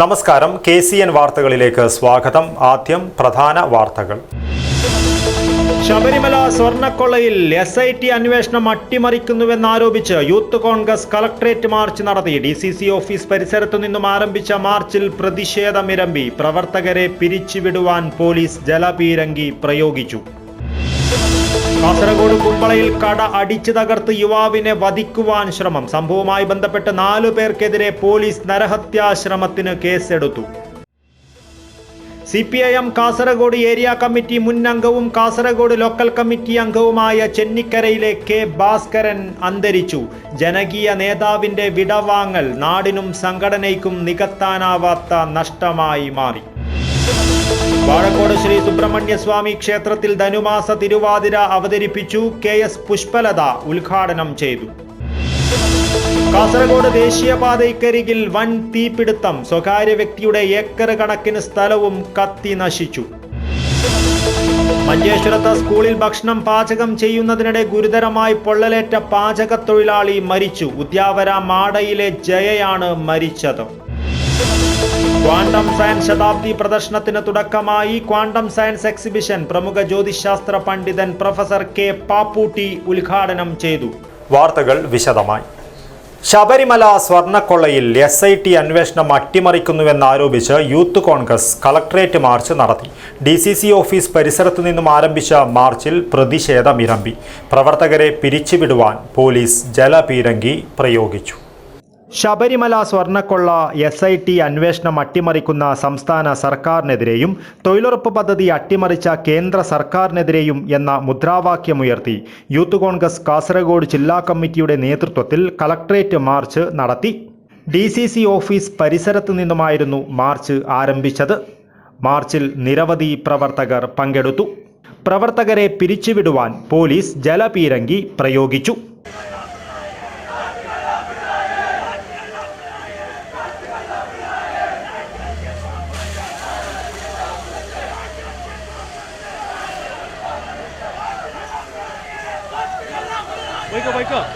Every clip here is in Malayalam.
നമസ്കാരം, KCN വാർത്തകളിലേക്ക് സ്വാഗതം. ആദ്യം പ്രധാന വാർത്തകൾ. ശബരിമല സ്വർണ്ണക്കൊള്ളയിൽ SIT അന്വേഷണം അട്ടിമറിക്കുന്നുവെന്നാരോപിച്ച് യൂത്ത് കോൺഗ്രസ് കളക്ടറേറ്റ് മാർച്ച് നടത്തി. DCC ഓഫീസ് പരിസരത്തു നിന്നും ആരംഭിച്ച മാർച്ചിൽ പ്രതിഷേധമിരമ്പി. പ്രവർത്തകരെ പിരിച്ചുവിടുവാൻ പോലീസ് ജലപീരങ്കി പ്രയോഗിച്ചു. കാസർഗോഡ് കുമ്പളയിൽ കട അടിച്ചു തകർത്ത് യുവാവിനെ വധിക്കുവാൻ ശ്രമം. സംഭവവുമായി ബന്ധപ്പെട്ട് 4 പേർക്കെതിരെ പോലീസ് നരഹത്യാശ്രമത്തിന് കേസെടുത്തു. CPIM കാസർഗോഡ് ഏരിയ കമ്മിറ്റി മുൻ അംഗവും കാസർഗോഡ് ലോക്കൽ കമ്മിറ്റി അംഗവുമായ ചെന്നിക്കരയിലെ K. ഭാസ്കരൻ അന്തരിച്ചു. ജനകീയ നേതാവിന്റെ വിടവാങ്ങൽ നാടിനും സംഘടനയ്ക്കും നികത്താനാവാത്ത നഷ്ടമായി മാറി. വാഴക്കോട് ശ്രീ സുബ്രഹ്മണ്യ സ്വാമി ക്ഷേത്രത്തിൽ ധനുമാസ തിരുവാതിര അവതരിപ്പിച്ചു. KS പുഷ്പലത ഉദ്ഘാടനം ചെയ്തു. കാസർഗോഡ് ദേശീയപാതയ്ക്കരികിൽ വൻ തീപിടുത്തം. സ്വകാര്യ വ്യക്തിയുടെ ഏക്കർ കണക്കിന് സ്ഥലവും കത്തി നശിച്ചു. മഞ്ചേശ്വരത്ത് സ്കൂളിൽ ഭക്ഷണം പാചകം ചെയ്യുന്നതിനിടെ ഗുരുതരമായി പൊള്ളലേറ്റ പാചക തൊഴിലാളി മരിച്ചു. ഉദ്യാവര മാടയിലെ ജയയാണ് മരിച്ചത്. ക്വാണ്ടം സയൻസ് ശതാബ്ദി പ്രദർശനത്തിന് തുടക്കമായി. ക്വാണ്ടം സയൻസ് എക്സിബിഷൻ പ്രമുഖ ജ്യോതിശാസ്ത്ര പണ്ഡിതൻ പ്രൊഫസർ K. പാപ്പൂട്ടി ഉദ്ഘാടനം ചെയ്തു. വാർത്തകൾ വിശദമായി. ശബരിമല സ്വർണ്ണക്കൊള്ളയിൽ SIT അന്വേഷണം അട്ടിമറിക്കുന്നുവെന്നാരോപിച്ച് യൂത്ത് കോൺഗ്രസ് കളക്ടറേറ്റ് മാർച്ച് നടത്തി. DCC ഓഫീസ് പരിസരത്തു നിന്നും ആരംഭിച്ച മാർച്ചിൽ പ്രതിഷേധമിരമ്പി. പ്രവർത്തകരെ പിരിച്ചുവിടുവാൻ പോലീസ് ജലപീരങ്കി പ്രയോഗിച്ചു. ശബരിമല സ്വർണ്ണക്കൊള്ള SIT അന്വേഷണം അട്ടിമറിക്കുന്ന സംസ്ഥാന സർക്കാരിനെതിരെയും തൊഴിലുറപ്പ് പദ്ധതി അട്ടിമറിച്ച കേന്ദ്ര സർക്കാരിനെതിരെയും എന്ന മുദ്രാവാക്യമുയർത്തി യൂത്ത് കോൺഗ്രസ് കാസർഗോഡ് ജില്ലാ കമ്മിറ്റിയുടെ നേതൃത്വത്തിൽ കളക്ടറേറ്റ് മാർച്ച് നടത്തി. DCC ഓഫീസ് പരിസരത്തു നിന്നുമായിരുന്നു മാർച്ച് ആരംഭിച്ചത്. മാർച്ചിൽ നിരവധി പ്രവർത്തകർ പങ്കെടുത്തു. പ്രവർത്തകരെ പിരിച്ചുവിടുവാൻ പോലീസ് ജലപീരങ്കി പ്രയോഗിച്ചു. Wake up.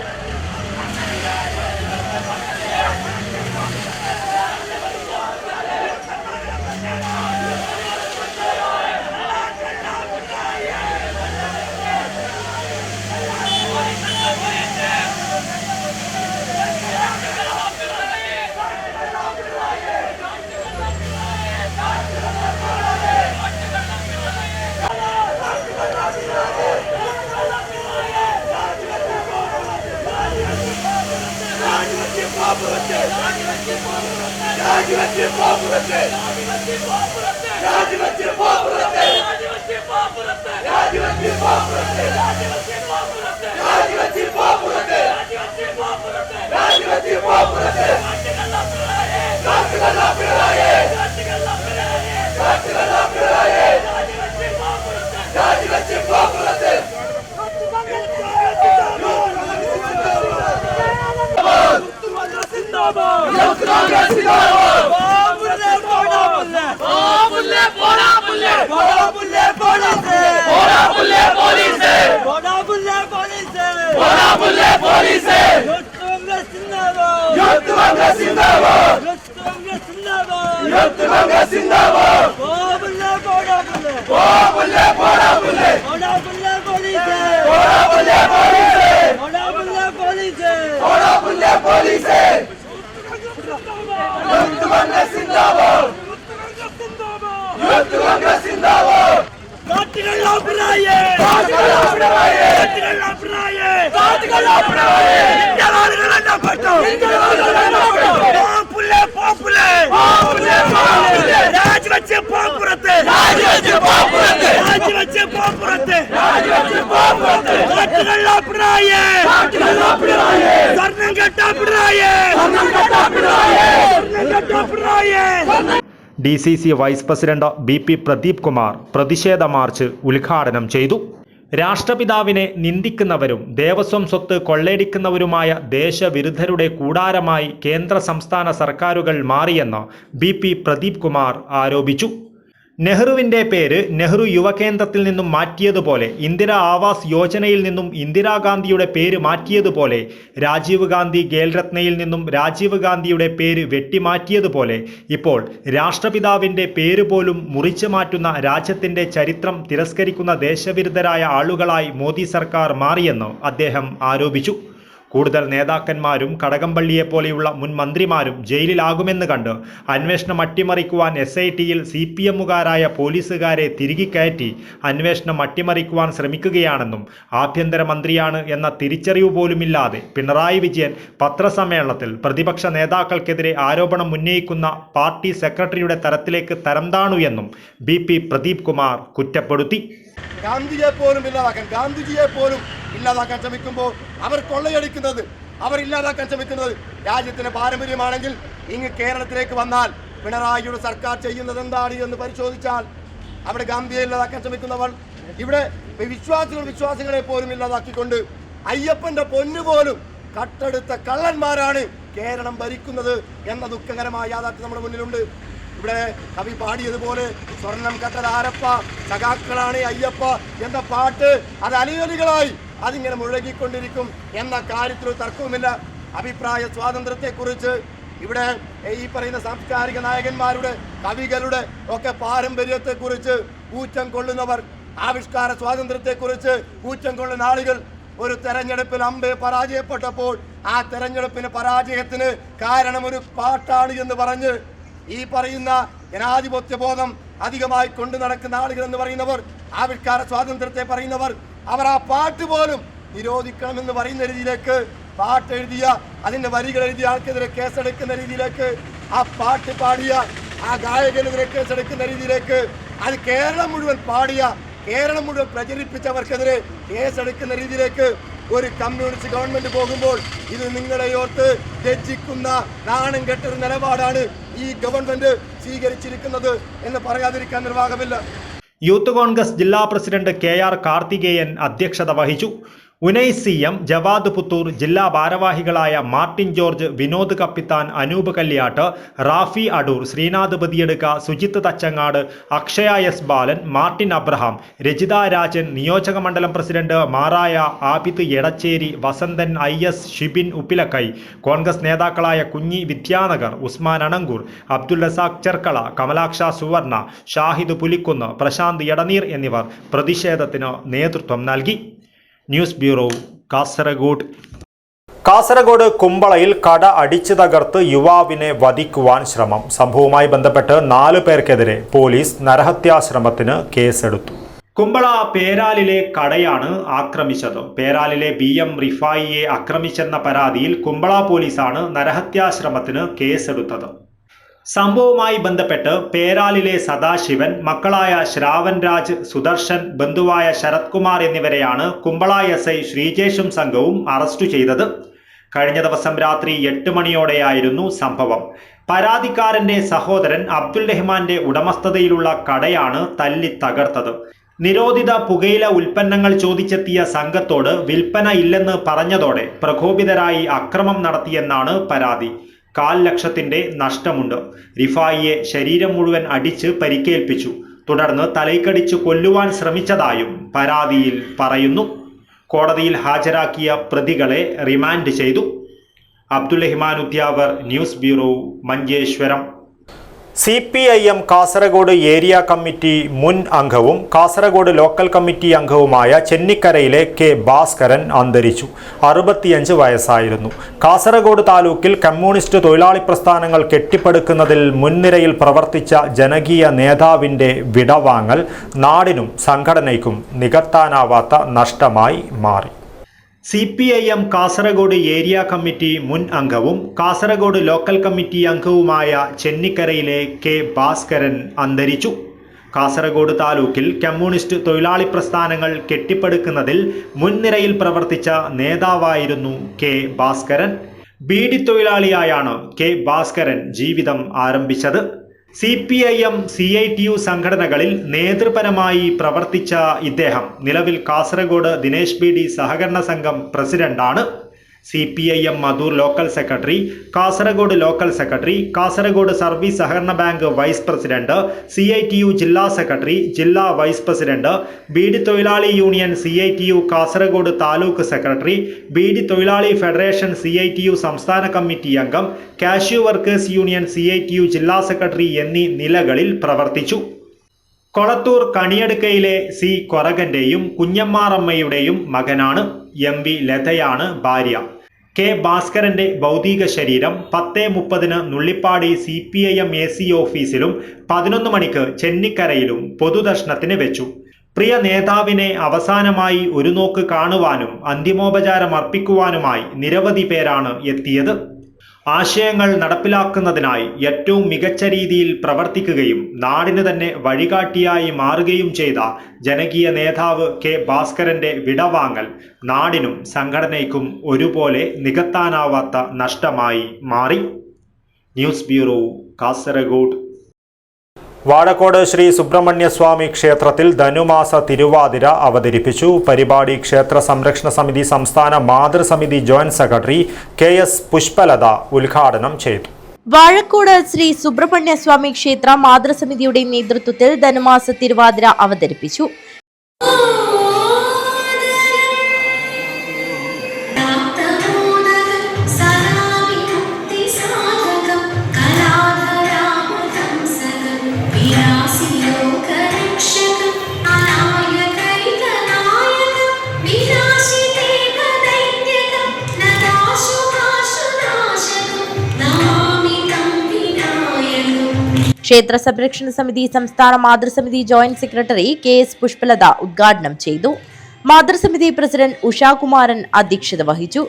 DCC vice president BP Pradeep Kumar പ്രതിഷേധ മാർച്ച് ഉദ്ഘാടനം ചെയ്തു. രാഷ്ട്രപിതാവിനെ നിന്ദിക്കുന്നവരും ദേവസ്വം സ്വത്ത് കൊള്ളയടിക്കുന്നവരുമായ ദേശവിരുദ്ധരുടെ കൂടാരമായി കേന്ദ്ര സംസ്ഥാന സർക്കാരുകൾ മാറിയെന്ന് BP പ്രദീപ് കുമാർ ആരോപിച്ചു. നെഹ്റുവിൻ്റെ പേര് നെഹ്റു യുവകേന്ദ്രത്തിൽ നിന്നും മാറ്റിയതുപോലെ, ഇന്ദിരാ ആവാസ് യോജനയിൽ നിന്നും ഇന്ദിരാഗാന്ധിയുടെ പേര് മാറ്റിയതുപോലെ, രാജീവ് ഗാന്ധി ഖേൽരത്നയിൽ നിന്നും രാജീവ് ഗാന്ധിയുടെ പേര് വെട്ടിമാറ്റിയതുപോലെ ഇപ്പോൾ രാഷ്ട്രപിതാവിൻ്റെ പേര് പോലും മുറിച്ചു മാറ്റുന്ന രാജ്യത്തിൻ്റെ ചരിത്രം തിരസ്കരിക്കുന്ന ദേശവിരുദ്ധരായ ആളുകളായി മോദി സർക്കാർ മാറിയെന്ന് അദ്ദേഹം ആരോപിച്ചു. കൂടുതൽ നേതാക്കന്മാരും കടകംപള്ളിയെപ്പോലെയുള്ള മുൻ മന്ത്രിമാരും ജയിലിലാകുമെന്ന് കണ്ട് അന്വേഷണം അട്ടിമറിക്കുവാൻ SITയിൽ CPMകാരായ പോലീസുകാരെ തിരികെ കയറ്റി അന്വേഷണം അട്ടിമറിക്കുവാൻ ശ്രമിക്കുകയാണെന്നും ആഭ്യന്തരമന്ത്രിയാണ് എന്ന തിരിച്ചറിവ് പോലുമില്ലാതെ പിണറായി വിജയൻ പത്രസമ്മേളനത്തിൽ പ്രതിപക്ഷ നേതാക്കൾക്കെതിരെ ആരോപണം ഉന്നയിക്കുന്ന പാർട്ടി സെക്രട്ടറിയുടെ തരത്തിലേക്ക് തരംതാണു എന്നും BP പ്രദീപ് കുമാർ കുറ്റപ്പെടുത്തി. ഗാന്ധിജിയെ പോലും ഇല്ലാതാക്കാൻ ശ്രമിക്കുമ്പോൾ അവർ കൊള്ളയടിക്കുന്നത്, അവർ ഇല്ലാതാക്കാൻ ശ്രമിക്കുന്നത് രാജ്യത്തിന്റെ പാരമ്പര്യമാണെങ്കിൽ ഇങ്ങ് കേരളത്തിലേക്ക് വന്നാൽ പിണറായിയുടെ സർക്കാർ ചെയ്യുന്നത് എന്താണ് എന്ന് പരിശോധിച്ചാൽ അവിടെ ഗാന്ധിയെ ഇല്ലാതാക്കാൻ ശ്രമിക്കുന്നവർ ഇവിടെ വിശ്വാസികളെ പോലും ഇല്ലാതാക്കിക്കൊണ്ട് അയ്യപ്പന്റെ പൊന്നു പോലും കട്ടെടുത്ത കള്ളന്മാരാണ് കേരളം ഭരിക്കുന്നത് എന്ന ദുഃഖകരമായ യാഥാർത്ഥ്യം നമ്മുടെ മുന്നിലുണ്ട്. ഇവിടെ കവി പാടിയതുപോലെ സ്വർണം കട്ടത് ആരപ്പ, സഖാക്കളാണ് അയ്യപ്പ എന്ന പാട്ട് അത് അലിയലികളായി അതിങ്ങനെ മുഴകിക്കൊണ്ടിരിക്കും എന്ന കാര്യത്തിൽ തർക്കവുമില്ല. അഭിപ്രായ സ്വാതന്ത്ര്യത്തെക്കുറിച്ച് ഇവിടെ ഈ പറയുന്ന സാംസ്കാരിക നായകന്മാരുടെ കവികളുടെ ഒക്കെ പാരമ്പര്യത്തെക്കുറിച്ച് ഊറ്റം കൊള്ളുന്നവർ, ആവിഷ്കാര സ്വാതന്ത്ര്യത്തെക്കുറിച്ച് ഊറ്റം കൊള്ളുന്ന ആളുകൾ ഒരു തെരഞ്ഞെടുപ്പിൽ അമ്പെ പരാജയപ്പെട്ടപ്പോൾ ആ തെരഞ്ഞെടുപ്പിന് പരാജയത്തിന് കാരണം ഒരു പാട്ടാണ് എന്ന് പറഞ്ഞ് ഈ പറയുന്ന ജനാധിപത്യ ബോധം അധികമായി കൊണ്ടു നടക്കുന്ന ആളുകൾ എന്ന് പറയുന്നവർ, ആവിഷ്കാര സ്വാതന്ത്ര്യത്തെ പറയുന്നവർ, അവർ ആ പാട്ട് പോലും നിരോധിക്കണമെന്ന് പറയുന്ന രീതിയിലേക്ക്, പാട്ട് എഴുതിയ അതിന്റെ വരികൾ എഴുതിയ ആൾക്കെതിരെ കേസെടുക്കുന്ന രീതിയിലേക്ക്, ആ പാട്ട് പാടിയ ആ ഗായകനെതിരെ കേസെടുക്കുന്ന രീതിയിലേക്ക്, അത് കേരളം മുഴുവൻ പാടിയ, കേരളം മുഴുവൻ പ്രചരിപ്പിച്ചവർക്കെതിരെ കേസെടുക്കുന്ന രീതിയിലേക്ക് ഒരു കമ്മ്യൂണിസ്റ്റ് ഗവൺമെന്റ് പോകുമ്പോൾ ഇത് നിങ്ങളെ ഓർത്ത് ലജ്ജിക്കുന്ന നാണം കെട്ടൊരു നിലപാടാണ് ഈ ഗവൺമെന്റ് സ്വീകരിച്ചിരിക്കുന്നത് എന്ന് പറയാതിരിക്കാൻ നിർവാഹമില്ല. യൂത്ത് കോൺഗ്രസ് ജില്ലാ പ്രസിഡന്റ് KR കാർത്തികേയൻ അധ്യക്ഷത വഹിച്ചു. ഉനൈസ് CM, ജവാദ് പുത്തൂർ, ജില്ലാ ഭാരവാഹികളായ Martin George, Vinod Kappithan, Anoop Kalyatt, Rafi Adoor, Sreenath Badiyadka, Sujith Thachangad, Akshaya S Balan, Martin Abraham, Rajitha Rajan, നിയോജക മണ്ഡലം പ്രസിഡന്റ് മാറായ ആബിദ് എടച്ചേരി, വസന്തൻ IS, ഷിബിൻ ഉപ്പിലക്കൈ, കോൺഗ്രസ് നേതാക്കളായ കുഞ്ഞി വിദ്യാനഗർ, ഉസ്മാൻ അണങ്കൂർ, അബ്ദുൽ റസാഖ് ചെർക്കള, കമലാക്ഷ സുവർണ, ഷാഹിദ് പുലിക്കുന്ന്, പ്രശാന്ത് എടനീർ എന്നിവർ പ്രതിഷേധത്തിന് നേതൃത്വം നൽകി. News bureau, Kasaragod. കാസർഗോഡ് കുമ്പളയിൽ കട അടിച്ചു തകർത്ത് യുവാവിനെ വധിക്കുവാൻ ശ്രമം. സംഭവവുമായി ബന്ധപ്പെട്ട് 4 പേർക്കെതിരെ പോലീസ് നരഹത്യാശ്രമത്തിന് കേസെടുത്തു. കുമ്പള പേരാലിലെ കടയാണ് ആക്രമിച്ചത്. പേരാലിലെ BM റിഫായിയെ ആക്രമിച്ചെന്ന പരാതിയിൽ കുമ്പള പോലീസാണ് നരഹത്യാശ്രമത്തിന് കേസെടുത്തത്. സംഭവവുമായി ബന്ധപ്പെട്ട് പേരാലിലെ സദാശിവൻ, മക്കളായ ശ്രാവൻ രാജ്, സുദർശൻ, ബന്ധുവായ ശരത് കുമാർ എന്നിവരെയാണ് കുമ്പള SI ശ്രീജേഷും സംഘവും അറസ്റ്റ് ചെയ്തത്. കഴിഞ്ഞ ദിവസം രാത്രി 8 മണിയോടെയായിരുന്നു സംഭവം. പരാതിക്കാരന്റെ സഹോദരൻ അബ്ദുൽ റഹ്മാന്റെ ഉടമസ്ഥതയിലുള്ള കടയാണ് തല്ലി തകർത്തത്. നിരോധിത പുകയില ഉൽപ്പന്നങ്ങൾ ചോദിച്ചെത്തിയ സംഘത്തോട് വിൽപ്പന ഇല്ലെന്ന് പറഞ്ഞതോടെ പ്രകോപിതരായി അക്രമം നടത്തിയെന്നാണ് പരാതി. 1/4 ലക്ഷത്തിന്റെ നഷ്ടമുണ്ട്. റിഫായിയെ ശരീരം മുഴുവൻ അടിച്ച് പരിക്കേൽപ്പിച്ചു. തുടർന്ന് തലയ്ക്കടിച്ച് കൊല്ലുവാൻ ശ്രമിച്ചതായും പരാതിയിൽ പറയുന്നു. കോടതിയിൽ ഹാജരാക്കിയ പ്രതികളെ റിമാൻഡ് ചെയ്തു. Abdul Rahman Udyavar, news bureau, Manjeshwaram. CPIM Kasaragod area committee മുൻ അംഗവും കാസർഗോഡ് ലോക്കൽ കമ്മിറ്റി അംഗവുമായ ചെന്നിക്കരയിലെ K ഭാസ്കരൻ അന്തരിച്ചു. 65 വയസ്സായിരുന്നു. കാസർഗോഡ് താലൂക്കിൽ കമ്മ്യൂണിസ്റ്റ് തൊഴിലാളി പ്രസ്ഥാനങ്ങൾ കെട്ടിപ്പടുക്കുന്നതിൽ മുൻനിരയിൽ പ്രവർത്തിച്ച ജനകീയ നേതാവിൻ്റെ വിടവാങ്ങൽ നാടിനും സംഘടനയ്ക്കും നികത്താനാവാത്ത നഷ്ടമായി മാറി. CPIM കാസർഗോഡ് ഏരിയ കമ്മിറ്റി മുൻ അംഗവും കാസർഗോഡ് ലോക്കൽ കമ്മിറ്റി അംഗവുമായ ചെന്നിക്കരയിലെ K ഭാസ്കരൻ അന്തരിച്ചു. കാസർഗോഡ് താലൂക്കിൽ കമ്മ്യൂണിസ്റ്റ് തൊഴിലാളി പ്രസ്ഥാനങ്ങൾ കെട്ടിപ്പടുക്കുന്നതിൽ മുൻനിരയിൽ പ്രവർത്തിച്ച നേതാവായിരുന്നു K ഭാസ്കരൻ. ബീഡി തൊഴിലാളിയായാണ് K ഭാസ്കരൻ ജീവിതം ആരംഭിച്ചത്. CPIM CITU സംഘടനകളിൽ നേതൃപരമായി പ്രവർത്തിച്ച ഇദ്ദേഹം നിലവിൽ കാസർഗോഡ് ദിനേശ് ബീഡി സഹകരണ സംഘം പ്രസിഡന്റാണ്. CPIM Madhur local secretary, Kasaragod local secretary, Kasaragod service സഹകരണ ബാങ്ക് വൈസ് പ്രസിഡന്റ്, CITU ജില്ലാ സെക്രട്ടറി, ജില്ലാ വൈസ് പ്രസിഡന്റ്, ബീഡി തൊഴിലാളി union CITU Kasaragod taluk secretary, beedi തൊഴിലാളി ഫെഡറേഷൻ CITU സംസ്ഥാന കമ്മിറ്റി അംഗം, കാഷ്യൂ വർക്കേഴ്സ് യൂണിയൻ CITU ജില്ലാ സെക്രട്ടറി എന്നീ നിലകളിൽ പ്രവർത്തിച്ചു. കൊളത്തൂർ കണിയടുക്കയിലെ C. കൊറകന്റെയും കുഞ്ഞമ്മാറമ്മയുടെയും മകനാണ്. MV ലതയാണ് ഭാര്യ. K. ഭാസ്കരന്റെ ഭൗതിക ശരീരം 10:30 നുള്ളിപ്പാടി CPIM AC ഓഫീസിലും 11 മണിക്ക് ചെന്നിക്കരയിലും പൊതുദർശനത്തിന് വെച്ചു. പ്രിയ നേതാവിനെ അവസാനമായി ഒരു നോക്ക് കാണുവാനും അന്തിമോപചാരം അർപ്പിക്കുവാനുമായി നിരവധി പേരാണ് എത്തിയത്. ആശയങ്ങൾ നടപ്പിലാക്കുന്നതിനായി ഏറ്റവും മികച്ച രീതിയിൽ പ്രവർത്തിക്കുകയും നാടിന് തന്നെ വഴികാട്ടിയായി മാറുകയും ചെയ്ത ജനകീയ നേതാവ് K. ഭാസ്കരന്റെ വിടവാങ്ങൽ നാടിനും സംഘടനയ്ക്കും ഒരുപോലെ നികത്താനാവാത്ത നഷ്ടമായി മാറി. News bureau, Kasaragod. വാഴക്കോട് ശ്രീ സുബ്രഹ്മണ്യസ്വാമി ക്ഷേത്രത്തിൽ ധനുമാസ തിരുവാതിര അവതരിപ്പിച്ചു. പരിപാടി ക്ഷേത്ര സംരക്ഷണ സമിതി സംസ്ഥാന മാതൃസമിതി ജോയിന്റ് സെക്രട്ടറി KS പുഷ്പലത ഉദ്ഘാടനം ചെയ്തു. വാഴക്കോട് ശ്രീ സുബ്രഹ്മണ്യസ്വാമി ക്ഷേത്ര മാതൃസമിതിയുടെ നേതൃത്വത്തിൽ ധനുമാസ തിരുവാതിര അവതരിപ്പിച്ചു. ക്ഷേത്ര സംരക്ഷണ സമിതി സംസ്ഥാന മാതൃസമിതി ജോയിന്റ് സെക്രട്ടറി KS പുഷ്പലത ഉദ്ഘാടനം ചെയ്തു. മാതൃസമിതി പ്രസിഡന്റ് ഉഷാകുമാരൻ അധ്യക്ഷത വഹിച്ചു.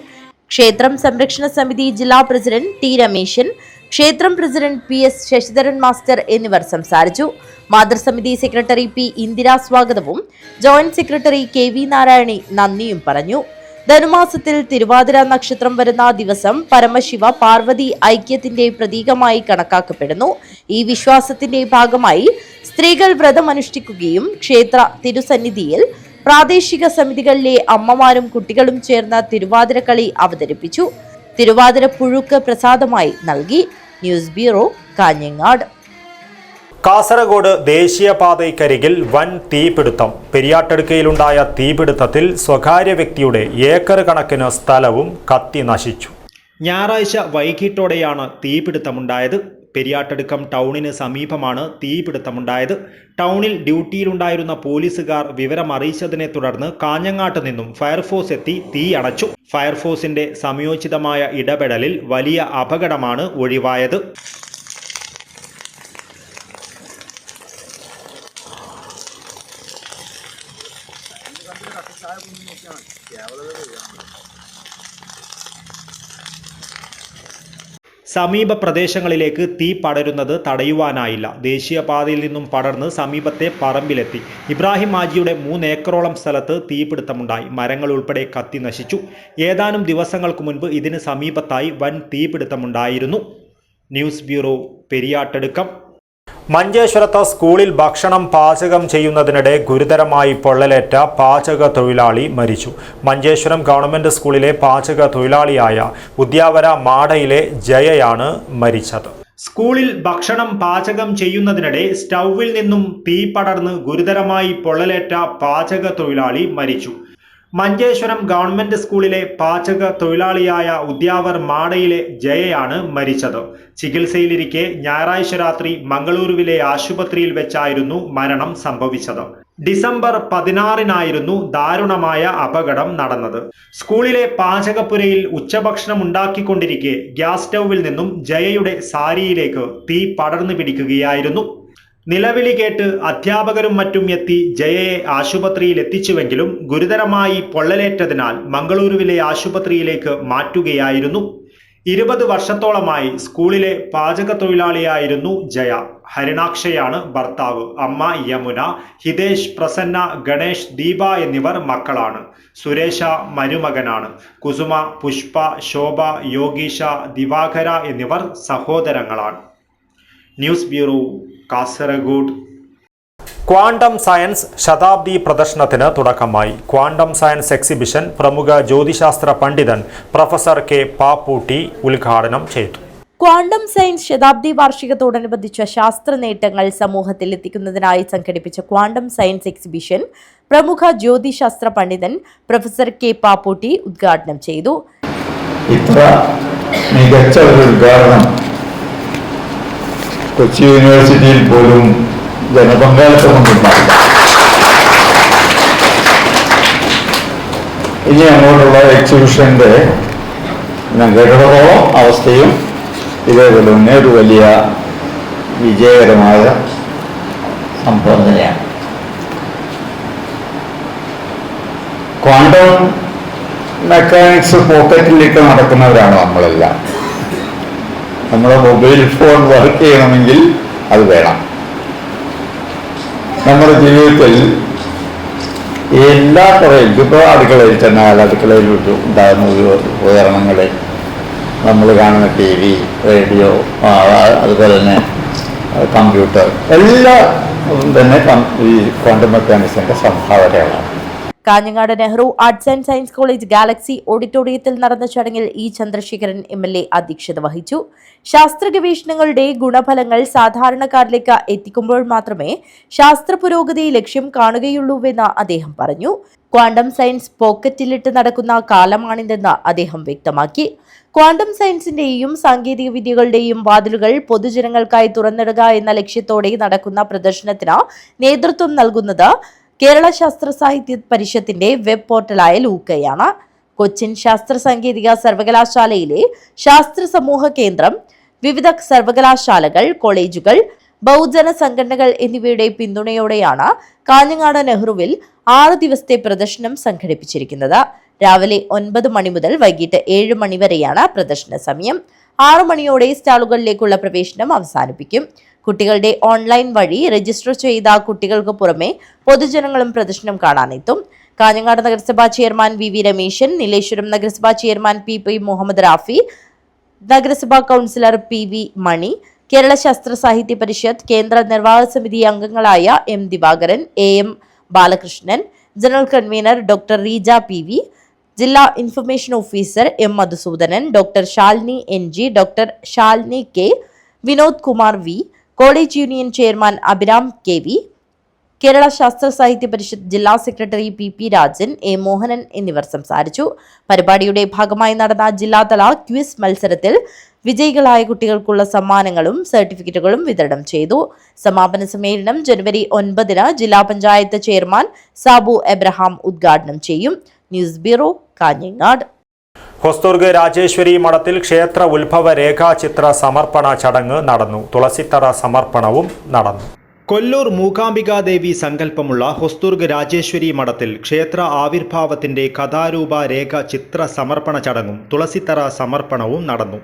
ക്ഷേത്രം സംരക്ഷണ സമിതി ജില്ലാ പ്രസിഡന്റ് T. രമേശൻ, ക്ഷേത്രം പ്രസിഡന്റ് PS ശശിധരൻ മാസ്റ്റർ എന്നിവർ സംസാരിച്ചു. മാതൃസമിതി സെക്രട്ടറി P. ഇന്ദിര സ്വാഗതവും ജോയിന്റ് സെക്രട്ടറി KV നാരായണി നന്ദിയും പറഞ്ഞു. ധനുമാസത്തിൽ തിരുവാതിര നക്ഷത്രം വരുന്ന ദിവസം പരമശിവ പാർവതി ഐക്യത്തിന്റെ പ്രതീകമായി കണക്കാക്കപ്പെടുന്നു. ഈ വിശ്വാസത്തിന്റെ ഭാഗമായി സ്ത്രീകൾ വ്രതമനുഷ്ഠിക്കുകയും ക്ഷേത്ര തിരുസന്നിധിയിൽ പ്രാദേശിക സമിതികളിലെ അമ്മമാരും കുട്ടികളും ചേർന്ന തിരുവാതിര കളി അവതരിപ്പിച്ചു. തിരുവാതിര പുഴുക്ക് പ്രസാദമായി നൽകി. News bureau, Kanhangad. കാസർഗോഡ് ദേശീയപാതയ്ക്കരികിൽ വൻ തീപിടുത്തം. പെരിയാട്ടടുക്കയിലുണ്ടായ തീപിടുത്തത്തിൽ സ്വകാര്യ വ്യക്തിയുടെ ഏക്കർ കണക്കിന് സ്ഥലവും കത്തി നശിച്ചു. ഞായറാഴ്ച വൈകിട്ടോടെയാണ് തീപിടുത്തമുണ്ടായത്. പെരിയാട്ടടുക്കം ടൗണിന് സമീപമാണ് തീപിടുത്തമുണ്ടായത്. ടൗണിൽ ഡ്യൂട്ടിയിലുണ്ടായിരുന്ന പോലീസുകാർ വിവരമറിയിച്ചതിനെ തുടർന്ന് കാഞ്ഞങ്ങാട്ട് നിന്നും ഫയർഫോഴ്സ് എത്തി തീ അണച്ചു. ഫയർഫോഴ്സിന്റെ സമയോചിതമായ ഇടപെടലിൽ വലിയ അപകടമാണ് ഒഴിവായത്. സമീപ പ്രദേശങ്ങളിലേക്ക് തീ പടരുന്നത് തടയുവാനായില്ല. ദേശീയപാതയിൽ നിന്നും പടർന്ന് സമീപത്തെ പറമ്പിലെത്തി. ഇബ്രാഹിം ഹാജിയുടെ 3 ഏക്കറോളം സ്ഥലത്ത് തീപിടുത്തമുണ്ടായി. മരങ്ങൾ ഉൾപ്പെടെ കത്തി നശിച്ചു. ഏതാനും ദിവസങ്ങൾക്ക് മുൻപ് ഇതിന് സമീപത്തായി വൻ തീപിടുത്തമുണ്ടായിരുന്നു. News bureau, Periyattadukkam. മഞ്ചേശ്വരത്ത് സ്കൂളിൽ ഭക്ഷണം പാചകം ചെയ്യുന്നതിനിടെ ഗുരുതരമായി പൊള്ളലേറ്റ പാചക തൊഴിലാളി മരിച്ചു. മഞ്ചേശ്വരം ഗവൺമെന്റ് സ്കൂളിലെ പാചക തൊഴിലാളിയായ ഉദ്യാവര മാടയിലെ ജയയാണ് മരിച്ചത്. സ്കൂളിൽ ഭക്ഷണം പാചകം ചെയ്യുന്നതിനിടെ സ്റ്റൗവിൽ നിന്നും തീ പടർന്ന് ഗുരുതരമായി പൊള്ളലേറ്റ പാചക തൊഴിലാളി മരിച്ചു. മഞ്ചേശ്വരം ഗവൺമെന്റ് സ്കൂളിലെ പാചക തൊഴിലാളിയായ ഉദ്യാവർ മാടയിലെ ജയയാണ് മരിച്ചത്. ചികിത്സയിലിരിക്കെ ഞായറാഴ്ച രാത്രി മംഗളൂരുവിലെ ആശുപത്രിയിൽ വെച്ചായിരുന്നു മരണം സംഭവിച്ചത്. ഡിസംബർ 16-നായിരുന്നു ദാരുണമായ അപകടം നടന്നത്. സ്കൂളിലെ പാചകപ്പുരയിൽ ഉച്ചഭക്ഷണം ഉണ്ടാക്കിക്കൊണ്ടിരിക്കെ ഗ്യാസ് സ്റ്റൗവിൽ നിന്നും ജയയുടെ സാരിയിലേക്ക് തീ പടർന്നു പിടിക്കുകയായിരുന്നു. നിലവിളി കേട്ട് അധ്യാപകരും മറ്റും എത്തി ജയയെ ആശുപത്രിയിൽ എത്തിച്ചുവെങ്കിലും ഗുരുതരമായി പൊള്ളലേറ്റതിനാൽ മംഗളൂരുവിലെ ആശുപത്രിയിലേക്ക് മാറ്റുകയായിരുന്നു. 20 വർഷത്തോളമായി സ്കൂളിലെ പാചക തൊഴിലാളിയായിരുന്നു ജയ. ഹരിണാക്ഷയാണ് ഭർത്താവ്. അമ്മ യമുന, ഹിതേഷ്, പ്രസന്ന, ഗണേഷ്, ദീപ എന്നിവർ മക്കളാണ്. സുരേഷ മരുമകനാണ്. കുസുമ, പുഷ്പ, ശോഭ, യോഗീഷ, ദിവാകര എന്നിവർ സഹോദരങ്ങളാണ്. News bureau, Kasaragod. Quantum science ശതാബ്ദി പ്രദർശനത്തിന് തുടക്കമായി. ക്വാണ്ടം സയൻസ് എക്സിബിഷൻ പ്രമുഖ ജ്യോതിശാസ്ത്ര പണ്ഡിതൻ പ്രൊഫസർ കെ പാപ്പൂട്ടി ഉദ്ഘാടനം ചെയ്തു. ക്വാണ്ടം സയൻസ് ശതാബ്ദി വാർഷികത്തോടനുബന്ധിച്ച ശാസ്ത്ര നേട്ടങ്ങൾ സമൂഹത്തിൽ എത്തിക്കുന്നതിനായി സംഘടിപ്പിച്ച ക്വാണ്ടം സയൻസ് എക്സിബിഷൻ പ്രമുഖ ജ്യോതിശാസ്ത്ര പണ്ഡിതൻ പ്രൊഫസർ കെ പാപ്പൂട്ടി ഉദ്ഘാടനം ചെയ്തു. ഇത്ര മികച്ച ഒരു ഉദ്ഘാടനം കൊച്ചി യൂണിവേഴ്സിറ്റിയിൽ പോലും ജനപങ്കാളിത്തമൊന്നുണ്ടായില്ല. ഇനി അങ്ങോട്ടുള്ള എക്സിബിഷന്റെ കേരളത്തോളം അവസ്ഥയും ഇതേപോലെ തന്നെ ഒരു വലിയ വിജയകരമായ സംഭവം തന്നെയാണ്. ക്വാണ്ടം മെക്കാനിക്സ് പോക്കറ്റിലേക്ക് നടക്കുന്നവരാണ് നമ്മളെല്ലാം. നമ്മുടെ മൊബൈൽ ഫോൺ വർക്ക് ചെയ്യണമെങ്കിൽ അത് വേണം. നമ്മുടെ ജീവിതത്തിൽ എല്ലാ കുറയും ഇപ്പോൾ അടുക്കളയിൽ ചെന്നാൽ അടുക്കളയിൽ ഉണ്ടാകുന്ന ഉപകരണങ്ങൾ, നമ്മൾ കാണുന്ന TV, റേഡിയോ, അതുപോലെ തന്നെ കമ്പ്യൂട്ടർ, എല്ലാം തന്നെ ഈ ക്വാണ്ടം മെക്കാനിക്സിന്റെ സംഭാവനകളാണ്. Kanhangad Nehru arts and science college galaxy ഓഡിറ്റോറിയത്തിൽ നടന്ന ചടങ്ങിൽ ഇ ചന്ദ്രശേഖരൻ MLA അധ്യക്ഷത വഹിച്ചു. ശാസ്ത്ര ഗവേഷണങ്ങളുടെ ഗുണഫലങ്ങൾ സാധാരണക്കാരിലേക്ക് എത്തിക്കുമ്പോൾ മാത്രമേ ശാസ്ത്ര പുരോഗതി ലക്ഷ്യം കാണുകയുള്ളൂവെന്ന് അദ്ദേഹം പറഞ്ഞു. ക്വാണ്ടം സയൻസ് പോക്കറ്റിലിട്ട് നടക്കുന്ന കാലമാണിതെന്ന് അദ്ദേഹം വ്യക്തമാക്കി. ക്വാണ്ടം സയൻസിന്റെയും സാങ്കേതിക വിദ്യകളുടെയും വാതിലുകൾ പൊതുജനങ്ങൾക്കായി തുറന്നിടുക എന്ന ലക്ഷ്യത്തോടെ നടക്കുന്ന പ്രദർശനത്തിന് നേതൃത്വം നൽകുന്നത് കേരള ശാസ്ത്ര സാഹിത്യ പരിഷത്തിന്റെ വെബ് പോർട്ടലായ ലൂക്കയാണ്. കൊച്ചിൻ ശാസ്ത്ര സാങ്കേതിക സർവകലാശാലയിലെ ശാസ്ത്ര സമൂഹ കേന്ദ്രം, വിവിധ സർവകലാശാലകൾ, കോളേജുകൾ, ബഹുജന സംഘടനകൾ എന്നിവയുടെ പിന്തുണയോടെയാണ് കാഞ്ഞങ്ങാട് നെഹ്റുവിൽ 6 ദിവസത്തെ പ്രദർശനം സംഘടിപ്പിച്ചിരിക്കുന്നത്. രാവിലെ 9 മണി മുതൽ വൈകിട്ട് 7 മണി വരെയാണ് പ്രദർശന സമയം. 6 മണിയോടെ സ്റ്റാളുകളിലേക്കുള്ള പ്രവേശനം അവസാനിപ്പിക്കും. കുട്ടികളുടെ ഓൺലൈൻ വഴി രജിസ്റ്റർ ചെയ്ത കുട്ടികൾക്ക് പുറമെ പൊതുജനങ്ങളും പ്രദർശനം കാണാനെത്തും. കാഞ്ഞങ്ങാട് നഗരസഭാ ചെയർമാൻ VV രമേശൻ, നീലേശ്വരം നഗരസഭാ ചെയർമാൻ PP മുഹമ്മദ് റാഫി, നഗരസഭാ കൗൺസിലർ PV മണി, കേരള ശാസ്ത്ര സാഹിത്യ പരിഷത്ത് കേന്ദ്ര നിർവാഹക സമിതി അംഗങ്ങളായ M Divakaran, AM Balakrishnan, general convener doctor Reeja PV, ജില്ലാ information officer M Madhusudanan, doctor Shalini NG, doctor Shalini K, Vinod Kumar V, college union chairman Abhiram KV, Kerala Sasthra Sahithya Parishad ജില്ലാ സെക്രട്ടറി PP രാജൻ, A മോഹനൻ എന്നിവർ സംസാരിച്ചു. പരിപാടിയുടെ ഭാഗമായി നടന്ന ജില്ലാതല ക്വിസ് മത്സരത്തിൽ വിജയികളായ കുട്ടികൾക്കുള്ള സമ്മാനങ്ങളും സർട്ടിഫിക്കറ്റുകളും വിതരണം ചെയ്തു. സമാപന സമ്മേളനം ജനുവരി 9-ന് ജില്ലാ പഞ്ചായത്ത് ചെയർമാൻ സാബു എബ്രഹാം ഉദ്ഘാടനം ചെയ്യും. News bureau, Kanhangad. ഹൊസ്ദുർഗ് രാജേശ്വരി മഠത്തിൽ ക്ഷേത്ര ഉത്ഭവ രേഖാചിത്ര സമർപ്പണ ചടങ്ങ് നടന്നു. തുളസിത്തറ സമർപ്പണവും നടന്നു. കൊല്ലൂർ മൂകാംബികാദേവി സങ്കല്പമുള്ള ഹൊസ്ദുർഗ് രാജേശ്വരി മഠത്തിൽ ക്ഷേത്ര ആവിർഭാവത്തിന്റെ കഥാരൂപ രേഖ ചിത്ര സമർപ്പണ ചടങ്ങും തുളസിത്തറ സമർപ്പണവും നടന്നു.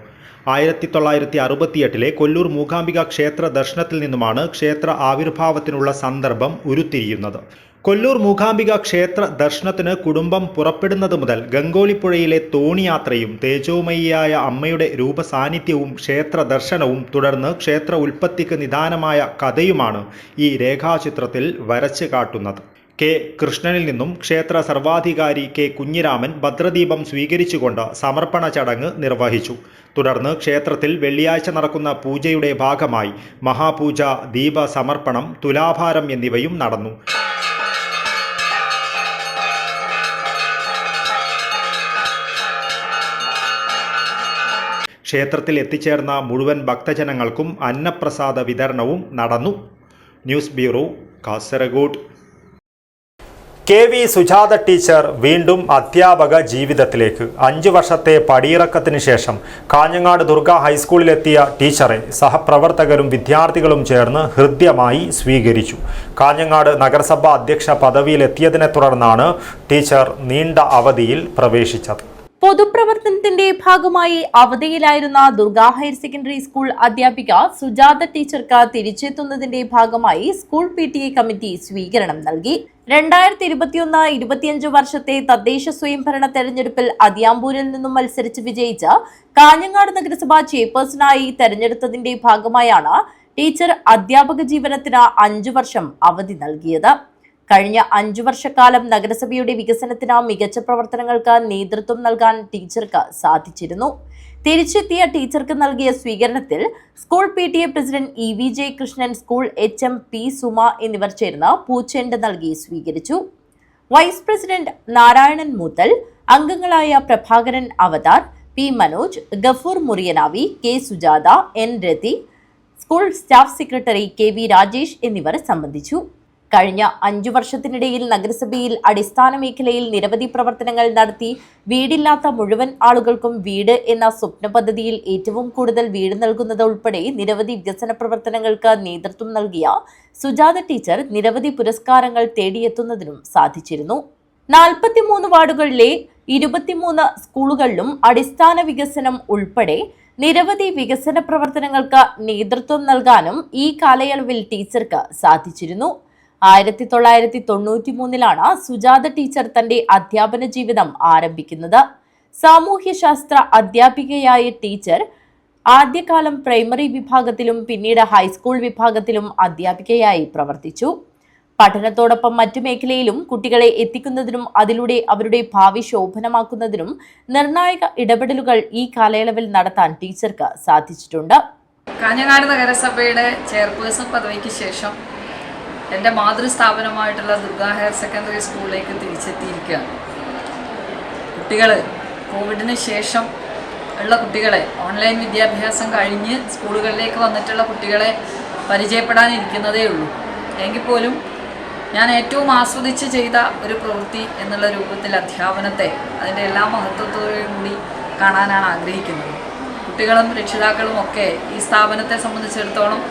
1968 കൊല്ലൂർ മൂകാംബിക ക്ഷേത്ര ദർശനത്തിൽ നിന്നുമാണ് ക്ഷേത്ര ആവിർഭാവത്തിനുള്ള സന്ദർഭം ഉരുത്തിരിയുന്നത്. കൊല്ലൂർ മൂകാംബിക ക്ഷേത്ര ദർശനത്തിന് കുടുംബം പുറപ്പെടുന്നത് മുതൽ ഗംഗോളിപ്പുഴയിലെ തോണിയാത്രയും തേജോമയിയായ അമ്മയുടെ രൂപസാന്നിധ്യവും ക്ഷേത്ര ദർശനവും തുടർന്ന് ക്ഷേത്ര ഉൽപ്പത്തിക്ക് നിദാനമായ കഥയുമാണ് ഈ രേഖാചിത്രത്തിൽ വരച്ചു കാട്ടുന്നത്. K. കൃഷ്ണനിൽ നിന്നും ക്ഷേത്ര സർവാധികാരി K. കുഞ്ഞിരാമൻ ഭദ്രദീപം സ്വീകരിച്ചുകൊണ്ട് സമർപ്പണ ചടങ്ങ് നിർവഹിച്ചു. തുടർന്ന് ക്ഷേത്രത്തിൽ വെള്ളിയാഴ്ച നടക്കുന്ന പൂജയുടെ ഭാഗമായി മഹാപൂജ, ദീപ സമർപ്പണം, തുലാഭാരം എന്നിവയും നടന്നു. ക്ഷേത്രത്തിൽ എത്തിച്ചേർന്ന മുഴുവൻ ഭക്തജനങ്ങൾക്കും അന്നപ്രസാദ വിതരണവും നടന്നു. News bureau, Kasaragod. KV Sujatha teacher വീണ്ടും അധ്യാപക ജീവിതത്തിലേക്ക്. 5 വർഷത്തെ പടിയിറക്കത്തിന് ശേഷം കാഞ്ഞങ്ങാട് ദുർഗ ഹൈസ്കൂളിലെത്തിയ ടീച്ചറെ സഹപ്രവർത്തകരും വിദ്യാർത്ഥികളും ചേർന്ന് ഹൃദ്യമായി സ്വീകരിച്ചു. കാഞ്ഞങ്ങാട് നഗരസഭാ അധ്യക്ഷ പദവിയിലെത്തിയതിനെ തുടർന്നാണ് ടീച്ചർ നീണ്ട അവധിയിൽ പ്രവേശിച്ചത്. പൊതുപ്രവർത്തനത്തിന്റെ ഭാഗമായി അവധിയിലായിരുന്ന ദുർഗ ഹയർ സെക്കൻഡറി സ്കൂൾ അധ്യാപിക സുജാത ടീച്ചർക്ക് തിരിച്ചെത്തുന്നതിന്റെ ഭാഗമായി സ്കൂൾ PTA കമ്മിറ്റി സ്വീകരണം നൽകി. 2021-25 വർഷത്തെ തദ്ദേശ സ്വയംഭരണ തെരഞ്ഞെടുപ്പിൽ അതിയാമ്പൂരിൽ നിന്നും മത്സരിച്ച് വിജയിച്ച് കാഞ്ഞങ്ങാട് നഗരസഭാ ചെയർപേഴ്സണായി തെരഞ്ഞെടുത്തതിന്റെ ഭാഗമായാണ് ടീച്ചർ അധ്യാപക ജീവനത്തിന് 5 വർഷം അവധി നൽകിയത്. കഴിഞ്ഞ 5 വർഷക്കാലം നഗരസഭയുടെ വികസനത്തിന് മികച്ച പ്രവർത്തനങ്ങൾക്ക് നേതൃത്വം നൽകാൻ ടീച്ചർക്ക് സാധിച്ചിരുന്നു. തിരിച്ചെത്തിയ ടീച്ചർക്ക് നൽകിയ സ്വീകരണത്തിൽ school PTA president EVJ Krishnan, school HM P Suma എന്നിവർ ചേർന്ന് പൂച്ചെണ്ട് നൽകി സ്വീകരിച്ചു. വൈസ് പ്രസിഡന്റ് നാരായണൻ മൂത്തൽ, അംഗങ്ങളായ Prabhakaran Avathar, P Manoj, Gafoor Muriyanavi, K Sujatha, N Rathi, school staff secretary KV Rajesh എന്നിവർ സംബന്ധിച്ചു. കഴിഞ്ഞ 5 വർഷത്തിനിടയിൽ നഗരസഭയിൽ അടിസ്ഥാന മേഖലയിൽ നിരവധി പ്രവർത്തനങ്ങൾ നടത്തി വീടില്ലാത്ത മുഴുവൻ ആളുകൾക്കും വീട് എന്ന സ്വപ്ന പദ്ധതിയിൽ ഏറ്റവും കൂടുതൽ വീട് നൽകുന്നത് ഉൾപ്പെടെ നിരവധി വികസന പ്രവർത്തനങ്ങൾക്ക് നേതൃത്വം നൽകിയ സുജാത ടീച്ചർ നിരവധി പുരസ്കാരങ്ങൾ തേടിയെത്തുന്നതിനും സാധിച്ചിരുന്നു. 43 വാർഡുകളിലെ 23 സ്കൂളുകളിലും അടിസ്ഥാന വികസനം ഉൾപ്പെടെ നിരവധി വികസന പ്രവർത്തനങ്ങൾക്ക് നേതൃത്വം നൽകാനും ഈ കാലയളവിൽ ടീച്ചർക്ക് സാധിച്ചിരുന്നു. 1993 സുജാത ടീച്ചർ തന്റെ അധ്യാപന ജീവിതം ആരംഭിക്കുന്നത്. സാമൂഹ്യശാസ്ത്ര അധ്യാപികയായ ടീച്ചർ ആദ്യകാലം പ്രൈമറി വിഭാഗത്തിലും പിന്നീട് ഹൈസ്കൂൾ വിഭാഗത്തിലും അധ്യാപികയായി പ്രവർത്തിച്ചു. പഠനത്തോടൊപ്പം മറ്റു മേഖലയിലും കുട്ടികളെ എത്തിക്കുന്നതിനും അതിലൂടെ അവരുടെ ഭാവി ശോഭനമാക്കുന്നതിനും നിർണായക ഇടപെടലുകൾ ഈ കാലയളവിൽ നടത്താൻ ടീച്ചർക്ക് സാധിച്ചിട്ടുണ്ട്. കാഞ്ഞങ്ങാട് നഗരസഭയുടെ ചെയർപേഴ്സൺ പദവിക്ക് ശേഷം എൻ്റെ മാതൃസ്ഥാപനമായിട്ടുള്ള ദുർഗ ഹയർ സെക്കൻഡറി സ്കൂളിലേക്ക് തിരിച്ചെത്തിയിരിക്കുകയാണ്. കുട്ടികൾ കോവിഡിന് ശേഷം ഉള്ള കുട്ടികളെ, ഓൺലൈൻ വിദ്യാഭ്യാസം കഴിഞ്ഞ് സ്കൂളുകളിലേക്ക് വന്നിട്ടുള്ള കുട്ടികളെ പരിചയപ്പെടാനിരിക്കുന്നതേ ഉള്ളൂ. എങ്കിൽ പോലും ഞാൻ ഏറ്റവും ആസ്വദിച്ച് ചെയ്ത ഒരു പ്രവൃത്തി എന്നുള്ള രൂപത്തിൽ അധ്യാപനത്തെ അതിൻ്റെ എല്ലാ മഹത്വത്തോടും കൂടി കാണാനാണ് ആഗ്രഹിക്കുന്നത്. കുട്ടികളും രക്ഷിതാക്കളും ഒക്കെ ഈ സ്ഥാപനത്തെ സംബന്ധിച്ചിടത്തോളം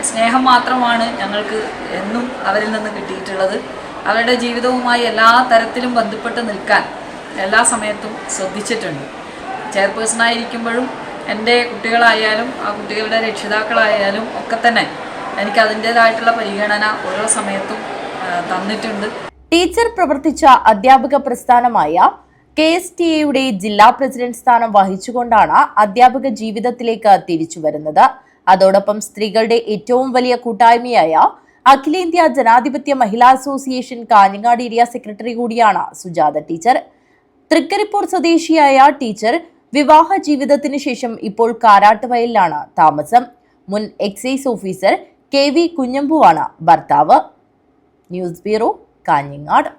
സ്നേഹം മാത്രമാണ് ഞങ്ങൾക്ക് എന്നും അവരിൽ നിന്ന് കിട്ടിയിട്ടുള്ളത്. അവരുടെ ജീവിതവുമായി എല്ലാ തരത്തിലും ബന്ധപ്പെട്ട് നിൽക്കാൻ എല്ലാ സമയത്തും ശ്രദ്ധിച്ചിട്ടുണ്ട്. ചെയർപേഴ്സണായിരിക്കുമ്പോഴും എൻ്റെ കുട്ടികളായാലും ആ കുട്ടികളുടെ രക്ഷിതാക്കളായാലും ഒക്കെ തന്നെ എനിക്ക് അതിൻ്റേതായിട്ടുള്ള പരിഗണന ഓരോ സമയത്തും തന്നിട്ടുണ്ട്. ടീച്ചർ പ്രവർത്തിച്ച അധ്യാപക പ്രസ്ഥാനമായ KSTA ജില്ലാ പ്രസിഡന്റ് സ്ഥാനം വഹിച്ചുകൊണ്ടാണ് അധ്യാപക ജീവിതത്തിലേക്ക് തിരിച്ചു വരുന്നത്. അതോടൊപ്പം സ്ത്രീകളുടെ ഏറ്റവും വലിയ കൂട്ടായ്മയായ അഖിലേന്ത്യാ ജനാധിപത്യ മഹിളാ അസോസിയേഷൻ കാഞ്ഞങ്ങാട് ഏരിയ സെക്രട്ടറി കൂടിയാണ് സുജാത ടീച്ചർ. തൃക്കരിപ്പൂർ സ്വദേശിയായ ടീച്ചർ വിവാഹ ജീവിതത്തിന് ശേഷം ഇപ്പോൾ കാരാട്ടുവയലിലാണ് താമസം. മുൻ എക്സൈസ് ഓഫീസർ KV കുഞ്ഞമ്പുവാണ് ഭർത്താവ്. News bureau, Kanhangad.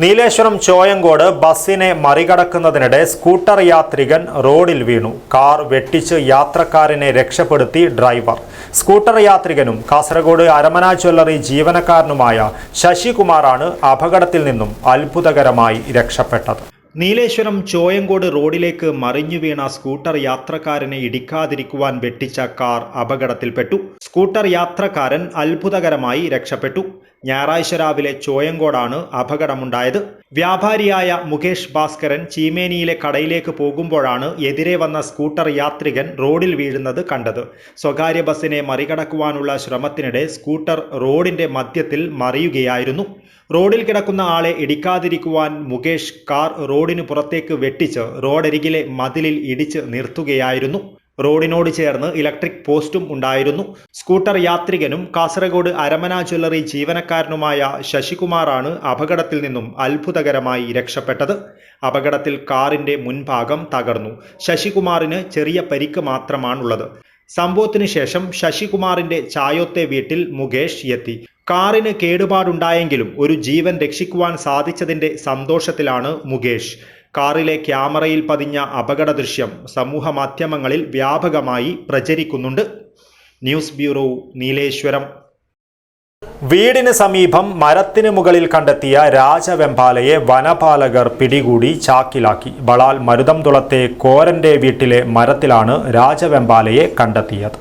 നീലേശ്വരം ചോയങ്കോട് ബസ്സിനെ മറികടക്കുന്നതിനിടെ സ്കൂട്ടർ യാത്രികൻ റോഡിൽ വീണു. കാർ വെട്ടിച്ച് യാത്രക്കാരനെ രക്ഷപ്പെടുത്തി ഡ്രൈവർ. സ്കൂട്ടർ യാത്രികനും കാസർഗോഡ് അരമന ജ്വല്ലറി ജീവനക്കാരനുമായ ശശികുമാറാണ് അപകടത്തിൽ നിന്നും അത്ഭുതകരമായി രക്ഷപ്പെട്ടത്. നീലേശ്വരം ചോയങ്കോട് റോഡിലേക്ക് മറിഞ്ഞു വീണ സ്കൂട്ടർ യാത്രക്കാരനെ ഇടിക്കാതിരിക്കുവാൻ വെട്ടിച്ച കാർ അപകടത്തിൽപ്പെട്ടു. സ്കൂട്ടർ യാത്രക്കാരൻ അത്ഭുതകരമായി രക്ഷപ്പെട്ടു. ഞായറാഴ്ച രാവിലെ ചോയങ്കോടാണ് അപകടമുണ്ടായത്. വ്യാപാരിയായ മുകേഷ് ഭാസ്കരൻ ചീമേനിയിലെ കടയിലേക്ക് പോകുമ്പോഴാണ് എതിരെ വന്ന സ്കൂട്ടർ യാത്രികൻ റോഡിൽ വീഴുന്നത് കണ്ടത്. സ്വകാര്യ ബസ്സിനെ മറികടക്കുവാനുള്ള ശ്രമത്തിനിടെ സ്കൂട്ടർ റോഡിന്റെ മധ്യത്തിൽ മറിയുകയായിരുന്നു. റോഡിൽ കിടക്കുന്ന ആളെ ഇടിക്കാതിരിക്കുവാൻ മുകേഷ് കാർ റോഡിന് പുറത്തേക്ക് വെട്ടിച്ച് റോഡരികിലെ മതിലിൽ ഇടിച്ച് നിർത്തുകയായിരുന്നു. റോഡിനോട് ചേർന്ന് ഇലക്ട്രിക് പോസ്റ്റും ഉണ്ടായിരുന്നു. സ്കൂട്ടർ യാത്രികനും കാസർഗോഡ് അരമന ജ്വല്ലറി ജീവനക്കാരനുമായ ശശികുമാറാണ് അപകടത്തിൽ നിന്നും അത്ഭുതകരമായി രക്ഷപ്പെട്ടത്. അപകടത്തിൽ കാറിന്റെ മുൻഭാഗം തകർന്നു. ശശികുമാറിന് ചെറിയ പരിക്ക് മാത്രമാണുള്ളത്. സംഭവത്തിന് ശേഷം ശശികുമാറിന്റെ ചായോത്തെ വീട്ടിൽ മുകേഷ് എത്തി. കാറിന് കേടുപാടുണ്ടായെങ്കിലും ഒരു ജീവൻ രക്ഷിക്കുവാൻ സാധിച്ചതിന്റെ സന്തോഷത്തിലാണ് മുകേഷ്. കാറിലെ ക്യാമറയിൽ പതിഞ്ഞ അപകട ദൃശ്യം സമൂഹ മാധ്യമങ്ങളിൽ വ്യാപകമായി പ്രചരിക്കുന്നുണ്ട്. News bureau, Nileshwaram. വീടിന് സമീപം മരത്തിന് മുകളിൽ കണ്ടെത്തിയ രാജവെമ്പാലയെ വനപാലകർ പിടികൂടി ചാക്കിലാക്കി. ബളാൽ മരുതംതുളത്തെ കോരന്റെ വീട്ടിലെ മരത്തിലാണ് രാജവെമ്പാലയെ കണ്ടെത്തിയത്.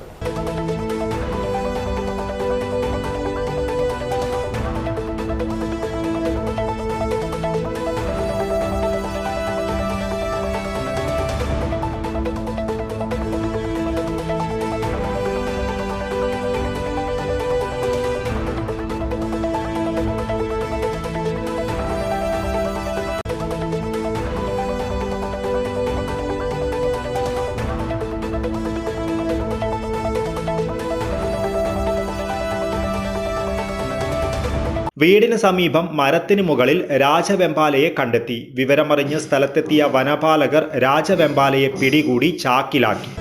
വീടിന് സമീപം മരത്തിന് മുകളിൽ രാജവെമ്പാലയെ കണ്ടെത്തി. വിവരമറിഞ്ഞ് സ്ഥലത്തെത്തിയ വനപാലകർ രാജവെമ്പാലയെ പിടികൂടി ചാക്കിലാക്കി.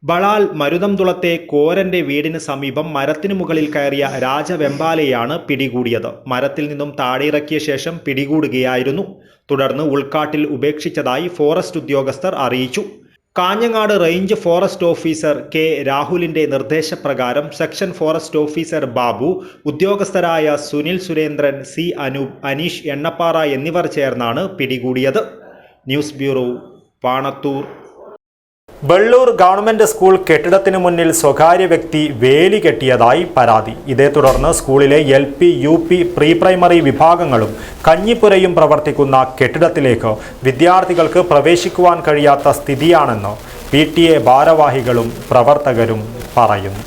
ബളാൽ മരുതംതുളത്തെ കോരന്റെ വീടിന് സമീപം മരത്തിനു മുകളിൽ കയറിയ രാജവെമ്പാലയാണ് പിടികൂടിയത്. മരത്തിൽ നിന്നും താഴെയിറക്കിയ ശേഷം പിടികൂടുകയായിരുന്നു. തുടർന്ന് ഉൾക്കാട്ടിൽ ഉപേക്ഷിച്ചതായി ഫോറസ്റ്റ് ഉദ്യോഗസ്ഥർ അറിയിച്ചു. Kanhangad range forest officer K രാഹുലിന്റെ നിർദ്ദേശപ്രകാരം സെക്ഷൻ ഫോറസ്റ്റ് ഓഫീസർ ബാബു, ഉദ്യോഗസ്ഥരായ സുനിൽ സുരേന്ദ്രൻ, സി അനൂപ്, അനീഷ് എണ്ണപ്പാറ എന്നിവർ ചേർന്നാണ് പിടികൂടിയത്. News bureau, Panathur. Vellur government school കെട്ടിടത്തിന് മുന്നിൽ സ്വകാര്യ വ്യക്തി വേലി കെട്ടിയതായി പരാതി. ഇതേ തുടർന്ന് സ്കൂളിലെ LP, UP, പ്രീ പ്രൈമറി വിഭാഗങ്ങളും കഞ്ഞിപ്പുരയും പ്രവർത്തിക്കുന്ന കെട്ടിടത്തിലേക്ക് വിദ്യാർത്ഥികൾക്ക് പ്രവേശിക്കുവാൻ കഴിയാത്ത സ്ഥിതിയാണെന്ന് PTA ഭാരവാഹികളും പ്രവർത്തകരും പറയുന്നു.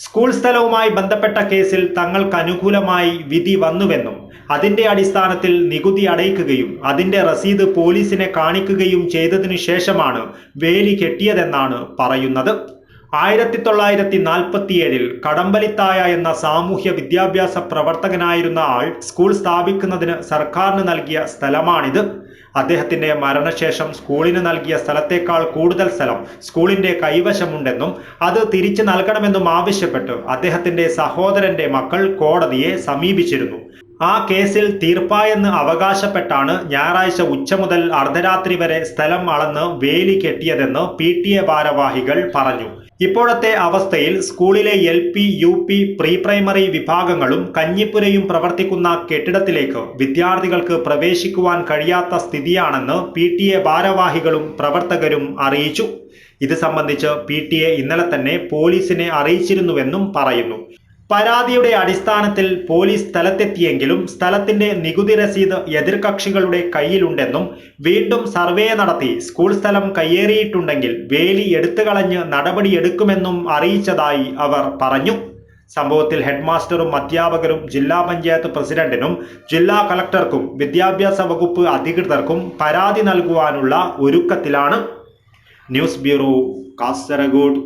സ്കൂൾ സ്ഥലവുമായി ബന്ധപ്പെട്ട കേസിൽ തങ്ങൾക്ക് അനുകൂലമായി വിധി വന്നുവെന്നും അതിന്റെ അടിസ്ഥാനത്തിൽ നികുതി അടയ്ക്കുകയും അതിന്റെ രസീത് പോലീസിനെ കാണിക്കുകയും ചെയ്തതിനു ശേഷമാണ് വേലി കെട്ടിയതെന്നാണ് പറയുന്നത്. 1947 കടമ്പലിത്തായ എന്ന സാമൂഹ്യ വിദ്യാഭ്യാസ പ്രവർത്തകനായിരുന്ന ആൾ സ്കൂൾ സ്ഥാപിക്കുന്നതിന് സർക്കാരിന് നൽകിയ സ്ഥലമാണിത്. അദ്ദേഹത്തിന്റെ മരണശേഷം സ്കൂളിന് നൽകിയ സ്ഥലത്തേക്കാൾ കൂടുതൽ സ്ഥലം സ്കൂളിന്റെ കൈവശമുണ്ടെന്നും അത് തിരിച്ചു നൽകണമെന്നും ആവശ്യപ്പെട്ട് അദ്ദേഹത്തിന്റെ സഹോദരന്റെ മക്കൾ കോടതിയെ സമീപിച്ചിരുന്നു. ആ കേസിൽ തീർപ്പായെന്ന് അവകാശപ്പെട്ടാണ് ഞായറാഴ്ച ഉച്ച മുതൽ അർദ്ധരാത്രി വരെ സ്ഥലം അളന്ന് വേലി കെട്ടിയതെന്ന് PTA ഭാരവാഹികൾ പറഞ്ഞു. ഇപ്പോഴത്തെ അവസ്ഥയിൽ സ്കൂളിലെ LP, UP, പ്രീ പ്രൈമറി വിഭാഗങ്ങളും കഞ്ഞിപ്പുരയും പ്രവർത്തിക്കുന്ന കെട്ടിടത്തിലേക്ക് വിദ്യാർത്ഥികൾക്ക് പ്രവേശിക്കുവാൻ കഴിയാത്ത സ്ഥിതിയാണെന്ന് PTA ഭാരവാഹികളും പ്രവർത്തകരും അറിയിച്ചു. ഇത് സംബന്ധിച്ച് PTA ഇന്നലെ തന്നെ പോലീസിനെ അറിയിച്ചിരുന്നുവെന്നും പറയുന്നു. പരാതിയുടെ അടിസ്ഥാനത്തിൽ പോലീസ് സ്ഥലത്തെത്തിയെങ്കിലും സ്ഥലത്തിന്റെ നികുതി രസീത് എതിർകക്ഷികളുടെ കയ്യിലുണ്ടെന്നും വീണ്ടും സർവേ നടത്തി സ്കൂൾ സ്ഥലം കയ്യേറിയിട്ടുണ്ടെങ്കിൽ വേലി എടുത്തുകളഞ്ഞ് നടപടിയെടുക്കുമെന്നും അറിയിച്ചതായി അവർ പറഞ്ഞു. സംഭവത്തിൽ ഹെഡ്മാസ്റ്ററും അധ്യാപകരും ജില്ലാ പഞ്ചായത്ത് പ്രസിഡന്റിനും ജില്ലാ കളക്ടർക്കും വിദ്യാഭ്യാസ വകുപ്പ് അധികൃതർക്കും പരാതി നൽകുവാനുള്ള ഒരുക്കത്തിലാണ്. News bureau, Kasaragod.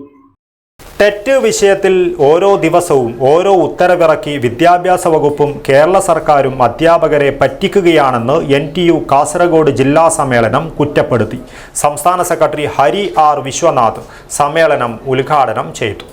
ടെറ്റ് വിഷയത്തിൽ ഓരോ ദിവസവും ഓരോ ഉത്തരവിറക്കി വിദ്യാഭ്യാസ വകുപ്പും കേരള സർക്കാരും അധ്യാപകരെ പറ്റിക്കുകയാണെന്ന് NTU കാസർഗോഡ് ജില്ലാ സമ്മേളനം കുറ്റപ്പെടുത്തി. സംസ്ഥാന സെക്രട്ടറി ഹരി R വിശ്വനാഥ് സമ്മേളനം ഉദ്ഘാടനം ചെയ്തു.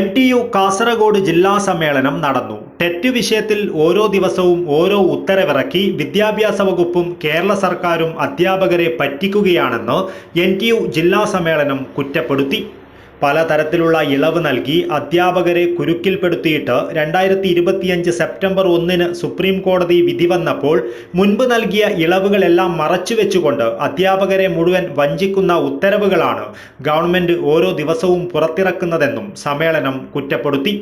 NTU കാസർഗോഡ് ജില്ലാ സമ്മേളനം നടന്നു. ടെറ്റ് വിഷയത്തിൽ ഓരോ ദിവസവും ഓരോ ഉത്തരവിറക്കി വിദ്യാഭ്യാസ വകുപ്പും കേരള സർക്കാരും അധ്യാപകരെ പറ്റിക്കുകയാണെന്ന് NTU ജില്ലാ സമ്മേളനം കുറ്റപ്പെടുത്തി. പലതരത്തിലുള്ള ഇളവ് നൽകി അധ്യാപകരെ കുരുക്കിൽപ്പെടുത്തിയിട്ട് 2025 സെപ്റ്റംബർ 1 സുപ്രീം കോടതി വിധി വന്നപ്പോൾ മുൻപ് നൽകിയ ഇളവുകളെല്ലാം മറച്ചുവെച്ചുകൊണ്ട് അധ്യാപകരെ മുഴുവൻ വഞ്ചിക്കുന്ന ഉത്തരവുകളാണ് ഗവൺമെന്റ് ഓരോ ദിവസവും പുറത്തിറക്കുന്നതെന്നും സമ്മേളനം കുറ്റപ്പെടുത്തി.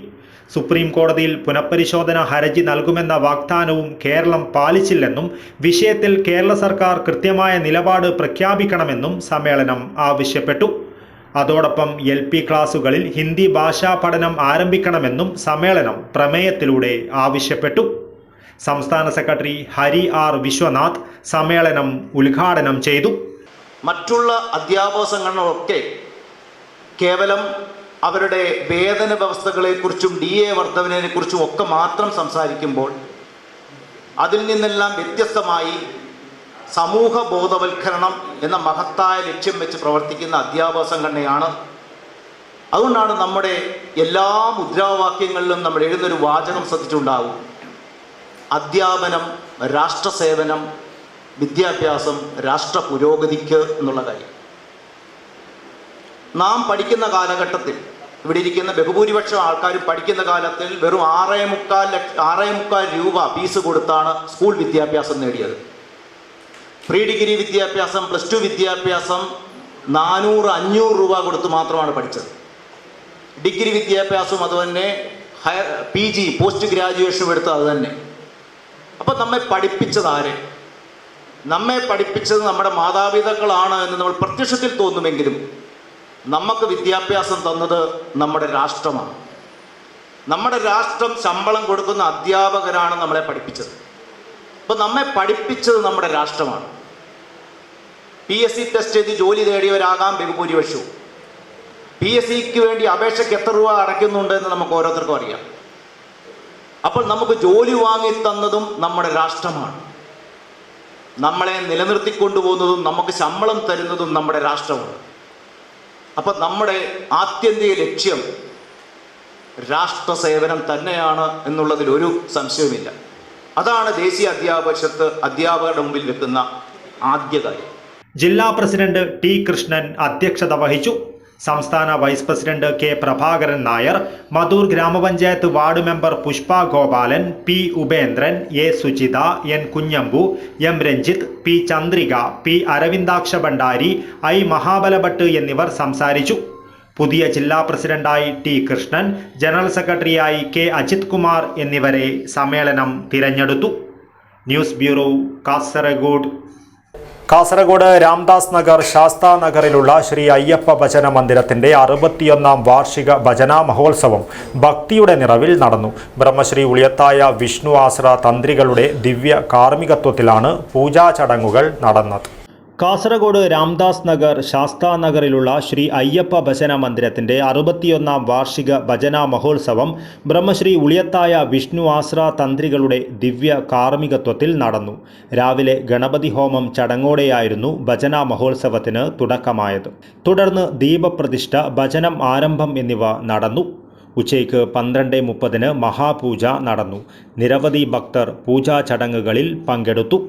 സുപ്രീം കോടതിയിൽ പുനഃപരിശോധന ഹർജി നൽകുമെന്ന വാഗ്ദാനവും കേരളം പാലിച്ചില്ലെന്നും വിഷയത്തിൽ കേരള സർക്കാർ കൃത്യമായ നിലപാട് പ്രഖ്യാപിക്കണമെന്നും സമ്മേളനം ആവശ്യപ്പെട്ടു. അതോടൊപ്പം LP ക്ലാസുകളിൽ ഹിന്ദി ഭാഷാ പഠനം ആരംഭിക്കണമെന്നും സമ്മേളനം പ്രമേയത്തിലൂടെ ആവശ്യപ്പെട്ടു. സംസ്ഥാന സെക്രട്ടറി ഹരി R വിശ്വനാഥ് സമ്മേളനം ഉദ്ഘാടനം ചെയ്തു. മറ്റുള്ള അധ്യാപക സംഘടനകളൊക്കെ കേവലം അവരുടെ വേതന വ്യവസ്ഥകളെക്കുറിച്ചും DA വർധനവിനെക്കുറിച്ചും ഒക്കെ മാത്രം സംസാരിക്കുമ്പോൾ അതിൽ നിന്നെല്ലാം വ്യത്യസ്തമായി സമൂഹ ബോധവൽക്കരണം എന്ന മഹത്തായ ലക്ഷ്യം വെച്ച് പ്രവർത്തിക്കുന്ന അധ്യാപക സംഘടനയാണ്. അതുകൊണ്ടാണ് നമ്മുടെ എല്ലാ മുദ്രാവാക്യങ്ങളിലും നമ്മൾ എഴുതുന്നൊരു വാചകം ശ്രദ്ധിച്ചുണ്ടാകും: അധ്യാപനം രാഷ്ട്രസേവനം, വിദ്യാഭ്യാസം രാഷ്ട്ര പുരോഗതിക്ക് എന്നുള്ള കാര്യം. നാം പഠിക്കുന്ന കാലഘട്ടത്തിൽ, ഇവിടെ ഇരിക്കുന്ന ബഹുഭൂരിപക്ഷം ആൾക്കാരും പഠിക്കുന്ന കാലത്തിൽ വെറും 6.25 രൂപ ഫീസ് കൊടുത്താണ് സ്കൂൾ വിദ്യാഭ്യാസം നേടിയത്. പ്രീ ഡിഗ്രി വിദ്യാഭ്യാസം, +2 വിദ്യാഭ്യാസം 400-500 രൂപ കൊടുത്ത് മാത്രമാണ് പഠിച്ചത്. ഡിഗ്രി വിദ്യാഭ്യാസവും അതുതന്നെ, PG പോസ്റ്റ് ഗ്രാജുവേഷനും എടുത്ത് അത് തന്നെ. അപ്പം നമ്മെ പഠിപ്പിച്ചത് ആര്? നമ്മെ പഠിപ്പിച്ചത് നമ്മുടെ മാതാപിതാക്കളാണ് എന്ന് നമ്മൾ പ്രത്യക്ഷത്തിൽ തോന്നുമെങ്കിലും നമുക്ക് വിദ്യാഭ്യാസം തന്നത് നമ്മുടെ രാഷ്ട്രമാണ്. നമ്മുടെ രാഷ്ട്രം ശമ്പളം കൊടുക്കുന്ന അധ്യാപകരാണ് നമ്മളെ പഠിപ്പിച്ചത്. അപ്പോൾ നമ്മെ പഠിപ്പിച്ചത് നമ്മുടെ രാഷ്ട്രമാണ്. PSC ടെസ്റ്റ് ചെയ്ത് ജോലി നേടിയവരാകാം ബഹുഭൂരിപക്ഷവും. PSCക്ക് വേണ്ടി അപേക്ഷയ്ക്ക് എത്ര രൂപ അടയ്ക്കുന്നുണ്ട് എന്ന് നമുക്ക് ഓരോരുത്തർക്കും അറിയാം. അപ്പോൾ നമുക്ക് ജോലി വാങ്ങി തന്നതും നമ്മുടെ രാഷ്ട്രമാണ്. നമ്മളെ നിലനിർത്തിക്കൊണ്ടുപോകുന്നതും നമുക്ക് ശമ്പളം തരുന്നതും നമ്മുടെ രാഷ്ട്രമാണ്. അപ്പം നമ്മുടെ ആത്യന്തിക ലക്ഷ്യം രാഷ്ട്ര സേവനം തന്നെയാണ് എന്നുള്ളതിൽ ഒരു സംശയവുമില്ല. അതാണ് ദേശീയ അധ്യാപക പരിഷത്ത് അധ്യാപകരുടെ മുമ്പിൽ വെക്കുന്ന ആദ്യ കാര്യം. ജില്ലാ പ്രസിഡന്റ് T കൃഷ്ണൻ അധ്യക്ഷത വഹിച്ചു. സംസ്ഥാന vice president K Prabhakaran Nair, Madhur ഗ്രാമപഞ്ചായത്ത് ward member Pushpa Gopalan, P Upendran, A Sujitha, N Kunhambu, M Ranjith, P Chandrika, P Aravindaksha Bhandari, I Mahabalabhat എന്നിവർ സംസാരിച്ചു. പുതിയ ജില്ലാ പ്രസിഡന്റായി T കൃഷ്ണൻ, ജനറൽ സെക്രട്ടറിയായി K അജിത് കുമാർ എന്നിവരെ സമ്മേളനം തിരഞ്ഞെടുത്തു. News bureau, Kasaragod. കാസർഗോഡ് രാംദാസ് നഗർ ശാസ്താ നഗറിലുള്ള ശ്രീ അയ്യപ്പ ഭജന മന്ദിരത്തിൻ്റെ 61ാം വാർഷിക ഭജനാ മഹോത്സവം ഭക്തിയുടെ നിറവിൽ നടന്നു. ബ്രഹ്മശ്രീ ഉളിയത്തായ വിഷ്ണു ആശ്ര തന്ത്രികളുടെ ദിവ്യ കാർമ്മികത്വത്തിലാണ് പൂജാ ചടങ്ങുകൾ നടന്നത്. കാസർഗോഡ് രാംദാസ് നഗർ ശാസ്താ നഗറിലുള്ള ശ്രീ അയ്യപ്പ ഭജന മന്ദിരത്തിൻ്റെ 61ാം വാർഷിക ഭജനാ മഹോത്സവം ബ്രഹ്മശ്രീ ഉളിയത്തായ വിഷ്ണു ആശ്ര തന്ത്രികളുടെ ദിവ്യ കാർമ്മികത്വത്തിൽ നടന്നു. രാവിലെ ഗണപതി ഹോമം ചടങ്ങോടെയായിരുന്നു ഭജനാ മഹോത്സവത്തിന് തുടക്കമായത്. തുടർന്ന് ദീപപ്രതിഷ്ഠ, ഭജനം ആരംഭം എന്നിവ നടന്നു. ഉച്ചയ്ക്ക് 12:30 മഹാപൂജ നടന്നു. നിരവധി ഭക്തർ പൂജാ ചടങ്ങുകളിൽ പങ്കെടുത്തു.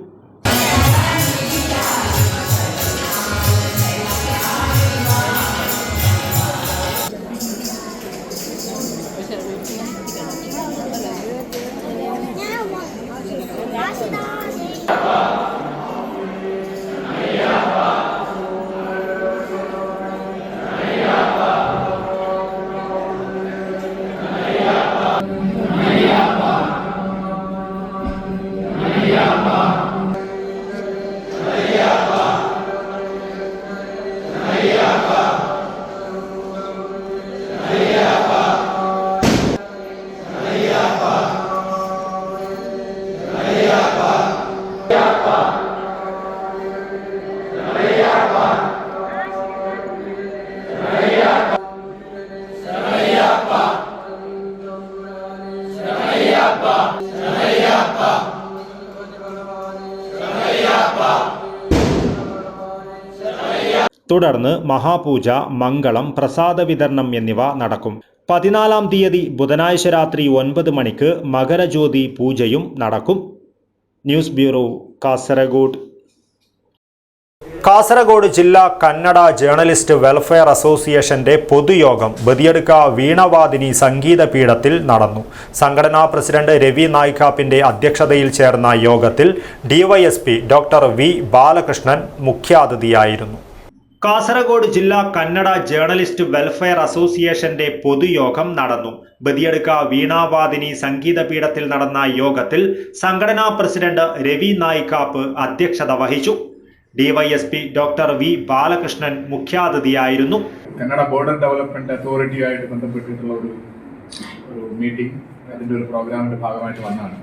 തുടർന്ന് മഹാപൂജ, മംഗളം, പ്രസാദ വിതരണം എന്നിവ നടക്കും. 14-ാം തീയതി ബുധനാഴ്ച രാത്രി 9 മണിക്ക് മകരജ്യോതി പൂജയും നടക്കും. News bureau, Kasaragod. കാസർഗോഡ് ജില്ലാ കന്നഡ ജേർണലിസ്റ്റ് വെൽഫെയർ അസോസിയേഷന്റെ പൊതുയോഗം ബദിയടുക്ക വീണവാദിനി സംഗീത പീഠത്തിൽ നടന്നു. സംഘടനാ പ്രസിഡന്റ് രവി നായിക്കാപ്പിന്റെ അധ്യക്ഷതയിൽ ചേർന്ന യോഗത്തിൽ DYSP ഡോക്ടർ V ബാലകൃഷ്ണൻ മുഖ്യാതിഥിയായിരുന്നു. കാസർഗോഡ് ജില്ലാ കന്നഡ ജേർണലിസ്റ്റ് വെൽഫെയർ അസോസിയേഷന്റെ പൊതുയോഗം നടന്നു. ബദിയടുക്ക വീണാവാദിനി സംഗീത പീഠത്തിൽ നടന്ന യോഗത്തിൽ സംഘടനാ പ്രസിഡന്റ് രവി നായിക്കാപ്പ് അധ്യക്ഷത വഹിച്ചു. DYSP ഡോക്ടർ V ബാലകൃഷ്ണൻ മുഖ്യാതിഥിയായിരുന്നു. കന്നഡ ബോർഡർ ഡെവലപ്മെന്റ് അതോറിറ്റിയുമായിട്ട് ബന്ധപ്പെട്ടിട്ടുള്ള ഒരു മീറ്റിംഗ്, അതിൻ്റെ ഒരു പ്രോഗ്രാമിന്റെ ഭാഗമായിട്ട് വന്നതാണ്.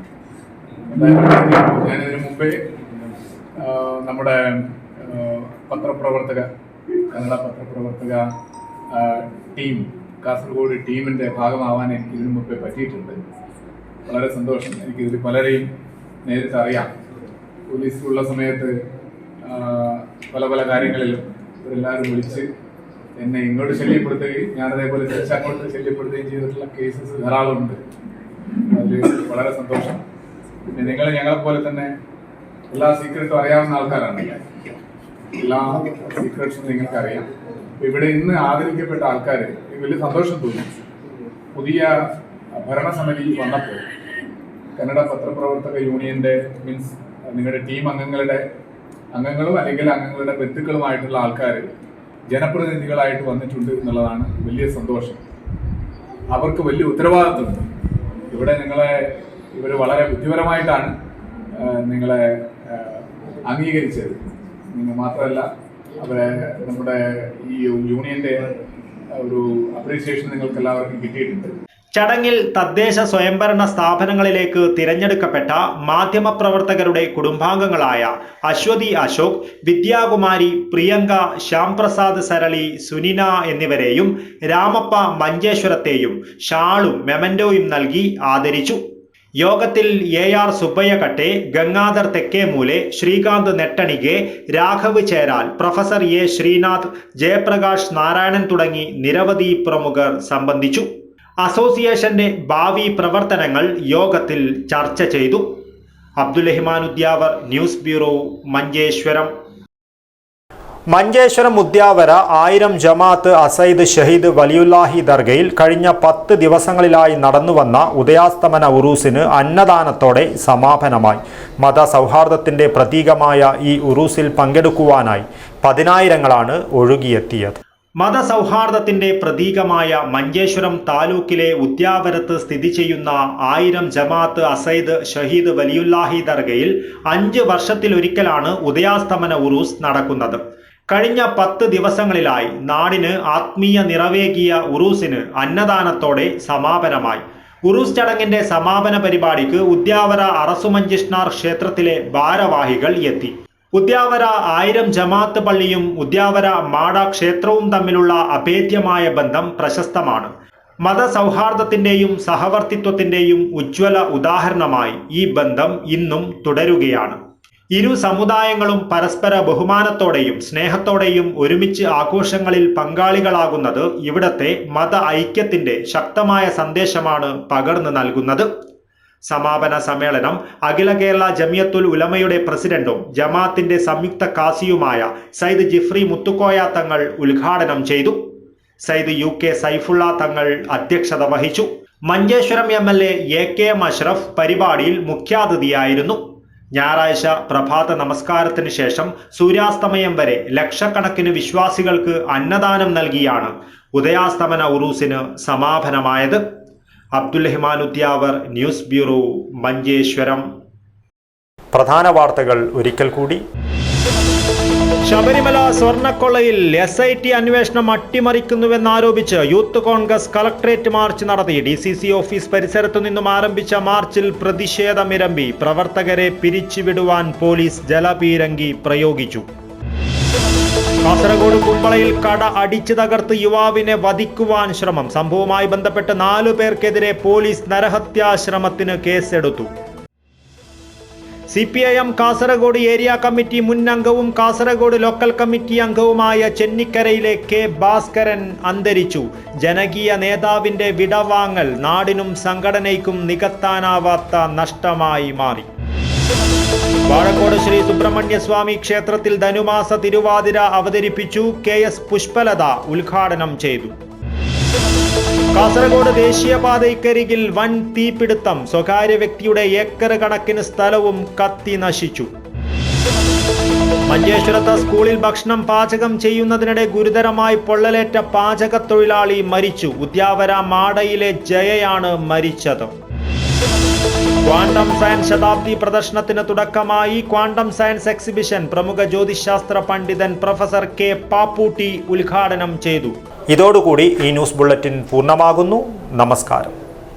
ഞാനിതിനു മുമ്പേ നമ്മുടെ പത്രപ്രവർത്തക, കന്നഡ പത്രപ്രവർത്തക ടീം, കാസർഗോഡ് ടീമിൻ്റെ ഭാഗമാവാൻ എനിക്ക് ഇതിനു മുമ്പേ പറ്റിയിട്ടുണ്ട്. വളരെ സന്തോഷം. എനിക്കിതിൽ പലരെയും നേരിട്ട് അറിയാം. പോലീസിലുള്ള സമയത്ത് പല പല കാര്യങ്ങളിലും ഇവരെല്ലാവരും വിളിച്ച് എന്നെ ഇങ്ങോട്ട് ശല്യപ്പെടുത്തുകയും ഞാനതേപോലെ തിരിച്ചങ്ങോട്ട് ശല്യപ്പെടുത്തുകയും ചെയ്തിട്ടുള്ള കേസസ് ധാരാളമുണ്ട്. അതിൽ വളരെ സന്തോഷം. പിന്നെ നിങ്ങൾ ഞങ്ങളെപ്പോലെ തന്നെ എല്ലാ സീക്രട്ടും അറിയാവുന്ന ആൾക്കാരാണ്. എല്ലാ സീക്രട്സും നിങ്ങൾക്കറിയാം. ഇവിടെ ഇന്ന് ആദരിക്കപ്പെട്ട ആൾക്കാർ വലിയ സന്തോഷം തോന്നി. പുതിയ ഭരണസമിതി വന്നപ്പോൾ കന്നഡ പത്രപ്രവർത്തക യൂണിയൻ്റെ മീൻസ് നിങ്ങളുടെ ടീം അംഗങ്ങളുടെ അംഗങ്ങളും അല്ലെങ്കിൽ അംഗങ്ങളുടെ ബന്ധുക്കളുമായിട്ടുള്ള ആൾക്കാർ ജനപ്രതിനിധികളായിട്ട് വന്നിട്ടുണ്ട് എന്നുള്ളതാണ് വലിയ സന്തോഷം. അവർക്ക് വലിയ ഉത്തരവാദിത്വമുണ്ട്. ഇവിടെ ഇവർ വളരെ ബുദ്ധിപരമായിട്ടാണ് നിങ്ങളെ അംഗീകരിച്ചത്. നിങ്ങൾ മാത്രമല്ല, അവരെ നമ്മുടെ ഈ യൂണിയന്റെ ഒരു അപ്രീസിയേഷൻ നിങ്ങൾക്ക് എല്ലാവർക്കും കിട്ടിയിട്ടുണ്ട്. ചടങ്ങിൽ തദ്ദേശ സ്വയംഭരണ സ്ഥാപനങ്ങളിലേക്ക് തിരഞ്ഞെടുക്കപ്പെട്ട മാധ്യമപ്രവർത്തകരുടെ കുടുംബാംഗങ്ങളായ അശ്വതി അശോക്, വിദ്യാകുമാരി, പ്രിയങ്ക, ശ്യാംപ്രസാദ് സരളി, സുനിന എന്നിവരെയും രാമപ്പ മഞ്ചേശ്വരത്തെയും ഷാളും മെമന്റോയും നൽകി ആദരിച്ചു. യോഗത്തിൽ AR Subbayyakatte, Gangadhar Thekkemoole, Sreekanth Nettanike, Raghav Cheral, professor A Sreenath, Jayaprakash Narayanan തുടങ്ങി നിരവധി പ്രമുഖർ സംബന്ധിച്ചു. അസോസിയേഷന്റെ ഭാവി പ്രവർത്തനങ്ങൾ യോഗത്തിൽ ചർച്ച ചെയ്തു. അബ്ദുൽ-റഹ്മാൻ ഉദ്യാവർ, ന്യൂസ് ബ്യൂറോ, മഞ്ചേശ്വരം. മഞ്ചേശ്വരം ഉദ്യാവര 1000 ജമാഅത്ത് അസൈദ് ഷഹീദ് വലിയുല്ലാഹി ദർഗയിൽ കഴിഞ്ഞ 10 ദിവസങ്ങളിലായി നടന്നുവന്ന ഉദയാസ്തമന ഉറൂസിന് അന്നദാനത്തോടെ സമാപനമായി. മതസൗഹാർദ്ദത്തിന്റെ പ്രതീകമായ ഈ ഉറൂസിൽ പങ്കെടുക്കുവാനായി 10,000-ങ്ങളാണ് ഒഴുകിയെത്തിയത്. മതസൗഹാർദ്ദത്തിന്റെ പ്രതീകമായ മഞ്ചേശ്വരം താലൂക്കിലെ ഉദ്യാവരത്ത് സ്ഥിതി ചെയ്യുന്ന 1000 ജമാഅത്ത് അസൈദ് ഷഹീദ് വലിയുല്ലാഹി ദർഗയിൽ 5 വർഷത്തിലൊരിക്കലാണ് ഉദയാസ്തമന ഉറൂസ് നടക്കുന്നത്. കഴിഞ്ഞ 10 ദിവസങ്ങളിലായി നാടിന് ആത്മീയ നിറവേകിയ ഉറൂസിന് അന്നദാനത്തോടെ സമാപനമായി. ഉറൂസ് ചടങ്ങിന്റെ സമാപന പരിപാടിക്ക് ഉദ്യാവര അറസുമഞ്ചിഷ്ണാർ ക്ഷേത്രത്തിലെ ഭാരവാഹികൾ എത്തി. ഉദ്യാവര 1000 ജമാഅത്ത് പള്ളിയും ഉദ്യാവര മാട ക്ഷേത്രവും തമ്മിലുള്ള അഭേദ്യമായ ബന്ധം പ്രശസ്തമാണ്. മതസൗഹാർദ്ദത്തിന്റെയും സഹവർത്തിത്വത്തിന്റെയും ഉജ്ജ്വല ഉദാഹരണമായി ഈ ബന്ധം ഇന്നും തുടരുകയാണ്. ഇരു സമുദായങ്ങളും പരസ്പര ബഹുമാനത്തോടെയും സ്നേഹത്തോടെയും ഒരുമിച്ച് ആഘോഷങ്ങളിൽ പങ്കാളികളാകുന്നത് ഇവിടത്തെ മത ഐക്യത്തിന്റെ ശക്തമായ സന്ദേശമാണ് പകർന്നു നൽകുന്നത്. സമാപന സമ്മേളനം അഖില കേരള ജമിയത്തുൽ ഉലമയുടെ പ്രസിഡന്റും ജമാഅത്തിന്റെ സംയുക്ത കാസിയുമായ സയ്യിദ് ജിഫ്രി മുത്തുക്കോയ തങ്ങൾ ഉദ്ഘാടനം ചെയ്തു. സയ്യിദ് UK സൈഫുള്ള തങ്ങൾ അധ്യക്ഷത വഹിച്ചു. മഞ്ചേശ്വരം MLA AKM അഷ്റഫ് പരിപാടിയിൽ മുഖ്യാതിഥിയായിരുന്നു. ഞായറാഴ്ച പ്രഭാത നമസ്കാരത്തിന് ശേഷം സൂര്യാസ്തമയം വരെ ലക്ഷക്കണക്കിന് വിശ്വാസികൾക്ക് അന്നദാനം നൽകിയാണ് ഉദയാസ്തമന ഉറൂസിന് സമാപനമായത്. അബ്ദുൽ-റഹ്മാൻ ഉദ്യാവർ, ന്യൂസ് ബ്യൂറോ, മഞ്ചേശ്വരം. പ്രധാന വാർത്തകൾ ഒരിക്കൽ കൂടി. ശബരിമല സ്വർണ്ണക്കൊള്ളയിൽ SIT അന്വേഷണം അട്ടിമറിക്കുന്നുവെന്നാരോപിച്ച് യൂത്ത് കോൺഗ്രസ് കളക്ടറേറ്റ് മാർച്ച് നടത്തി. DCC ഓഫീസ് പരിസരത്തു നിന്നും ആരംഭിച്ച മാർച്ചിൽ പ്രതിഷേധമിരമ്പി. പ്രവർത്തകരെ പിരിച്ചുവിടുവാൻ പോലീസ് ജലപീരങ്കി പ്രയോഗിച്ചു. കാസർഗോഡ് കുമ്പളയിൽ കട അടിച്ചു തകർത്ത് യുവാവിനെ വധിക്കുവാൻ ശ്രമം. സംഭവവുമായി ബന്ധപ്പെട്ട് 4 പേർക്കെതിരെ പോലീസ് നരഹത്യാശ്രമത്തിന് കേസെടുത്തു. CPIM കാസർഗോഡ് ഏരിയ കമ്മിറ്റി മുൻ അംഗവും കാസർഗോഡ് ലോക്കൽ കമ്മിറ്റി അംഗവുമായ ചെന്നിക്കരയിലെ K ഭാസ്കരൻ അന്തരിച്ചു. ജനകീയ നേതാവിന്റെ വിടവാങ്ങൽ നാടിനും സംഘടനയ്ക്കും നികത്താനാവാത്ത നഷ്ടമായി മാറി. വാഴക്കോട് ശ്രീ സുബ്രഹ്മണ്യ സ്വാമി ക്ഷേത്രത്തിൽ ധനുമാസ തിരുവാതിര അവതരിപ്പിച്ചു. KS പുഷ്പലത ഉദ്ഘാടനം ചെയ്തു. കാസർഗോഡ് ദേശീയപാതയ്ക്കരികിൽ വൻ തീപിടുത്തം. സ്വകാര്യ വ്യക്തിയുടെ ഏക്കർ കണക്കിന് സ്ഥലവും കത്തി നശിച്ചു. മഞ്ചേശ്വരത്ത് സ്കൂളിൽ ഭക്ഷണം പാചകം ചെയ്യുന്നതിനിടെ ഗുരുതരമായി പൊള്ളലേറ്റ പാചക തൊഴിലാളി മരിച്ചു. ഉദ്യാവര മാടയിലെ ജയയാണ് മരിച്ചത്. ക്വാണ്ടം സയൻസ് ശതാബ്ദി പ്രദർശനത്തിന് തുടക്കമായി. ക്വാണ്ടം സയൻസ് എക്സിബിഷൻ പ്രമുഖ ജ്യോതിശാസ്ത്ര പണ്ഡിതൻ പ്രൊഫസർ K പാപ്പൂട്ടി ഉദ്ഘാടനം ചെയ്തു. ഇതോടുകൂടി ഈ ന്യൂസ് ബുള്ളറ്റിൻ പൂർണ്ണമാകുന്നു. നമസ്കാരം.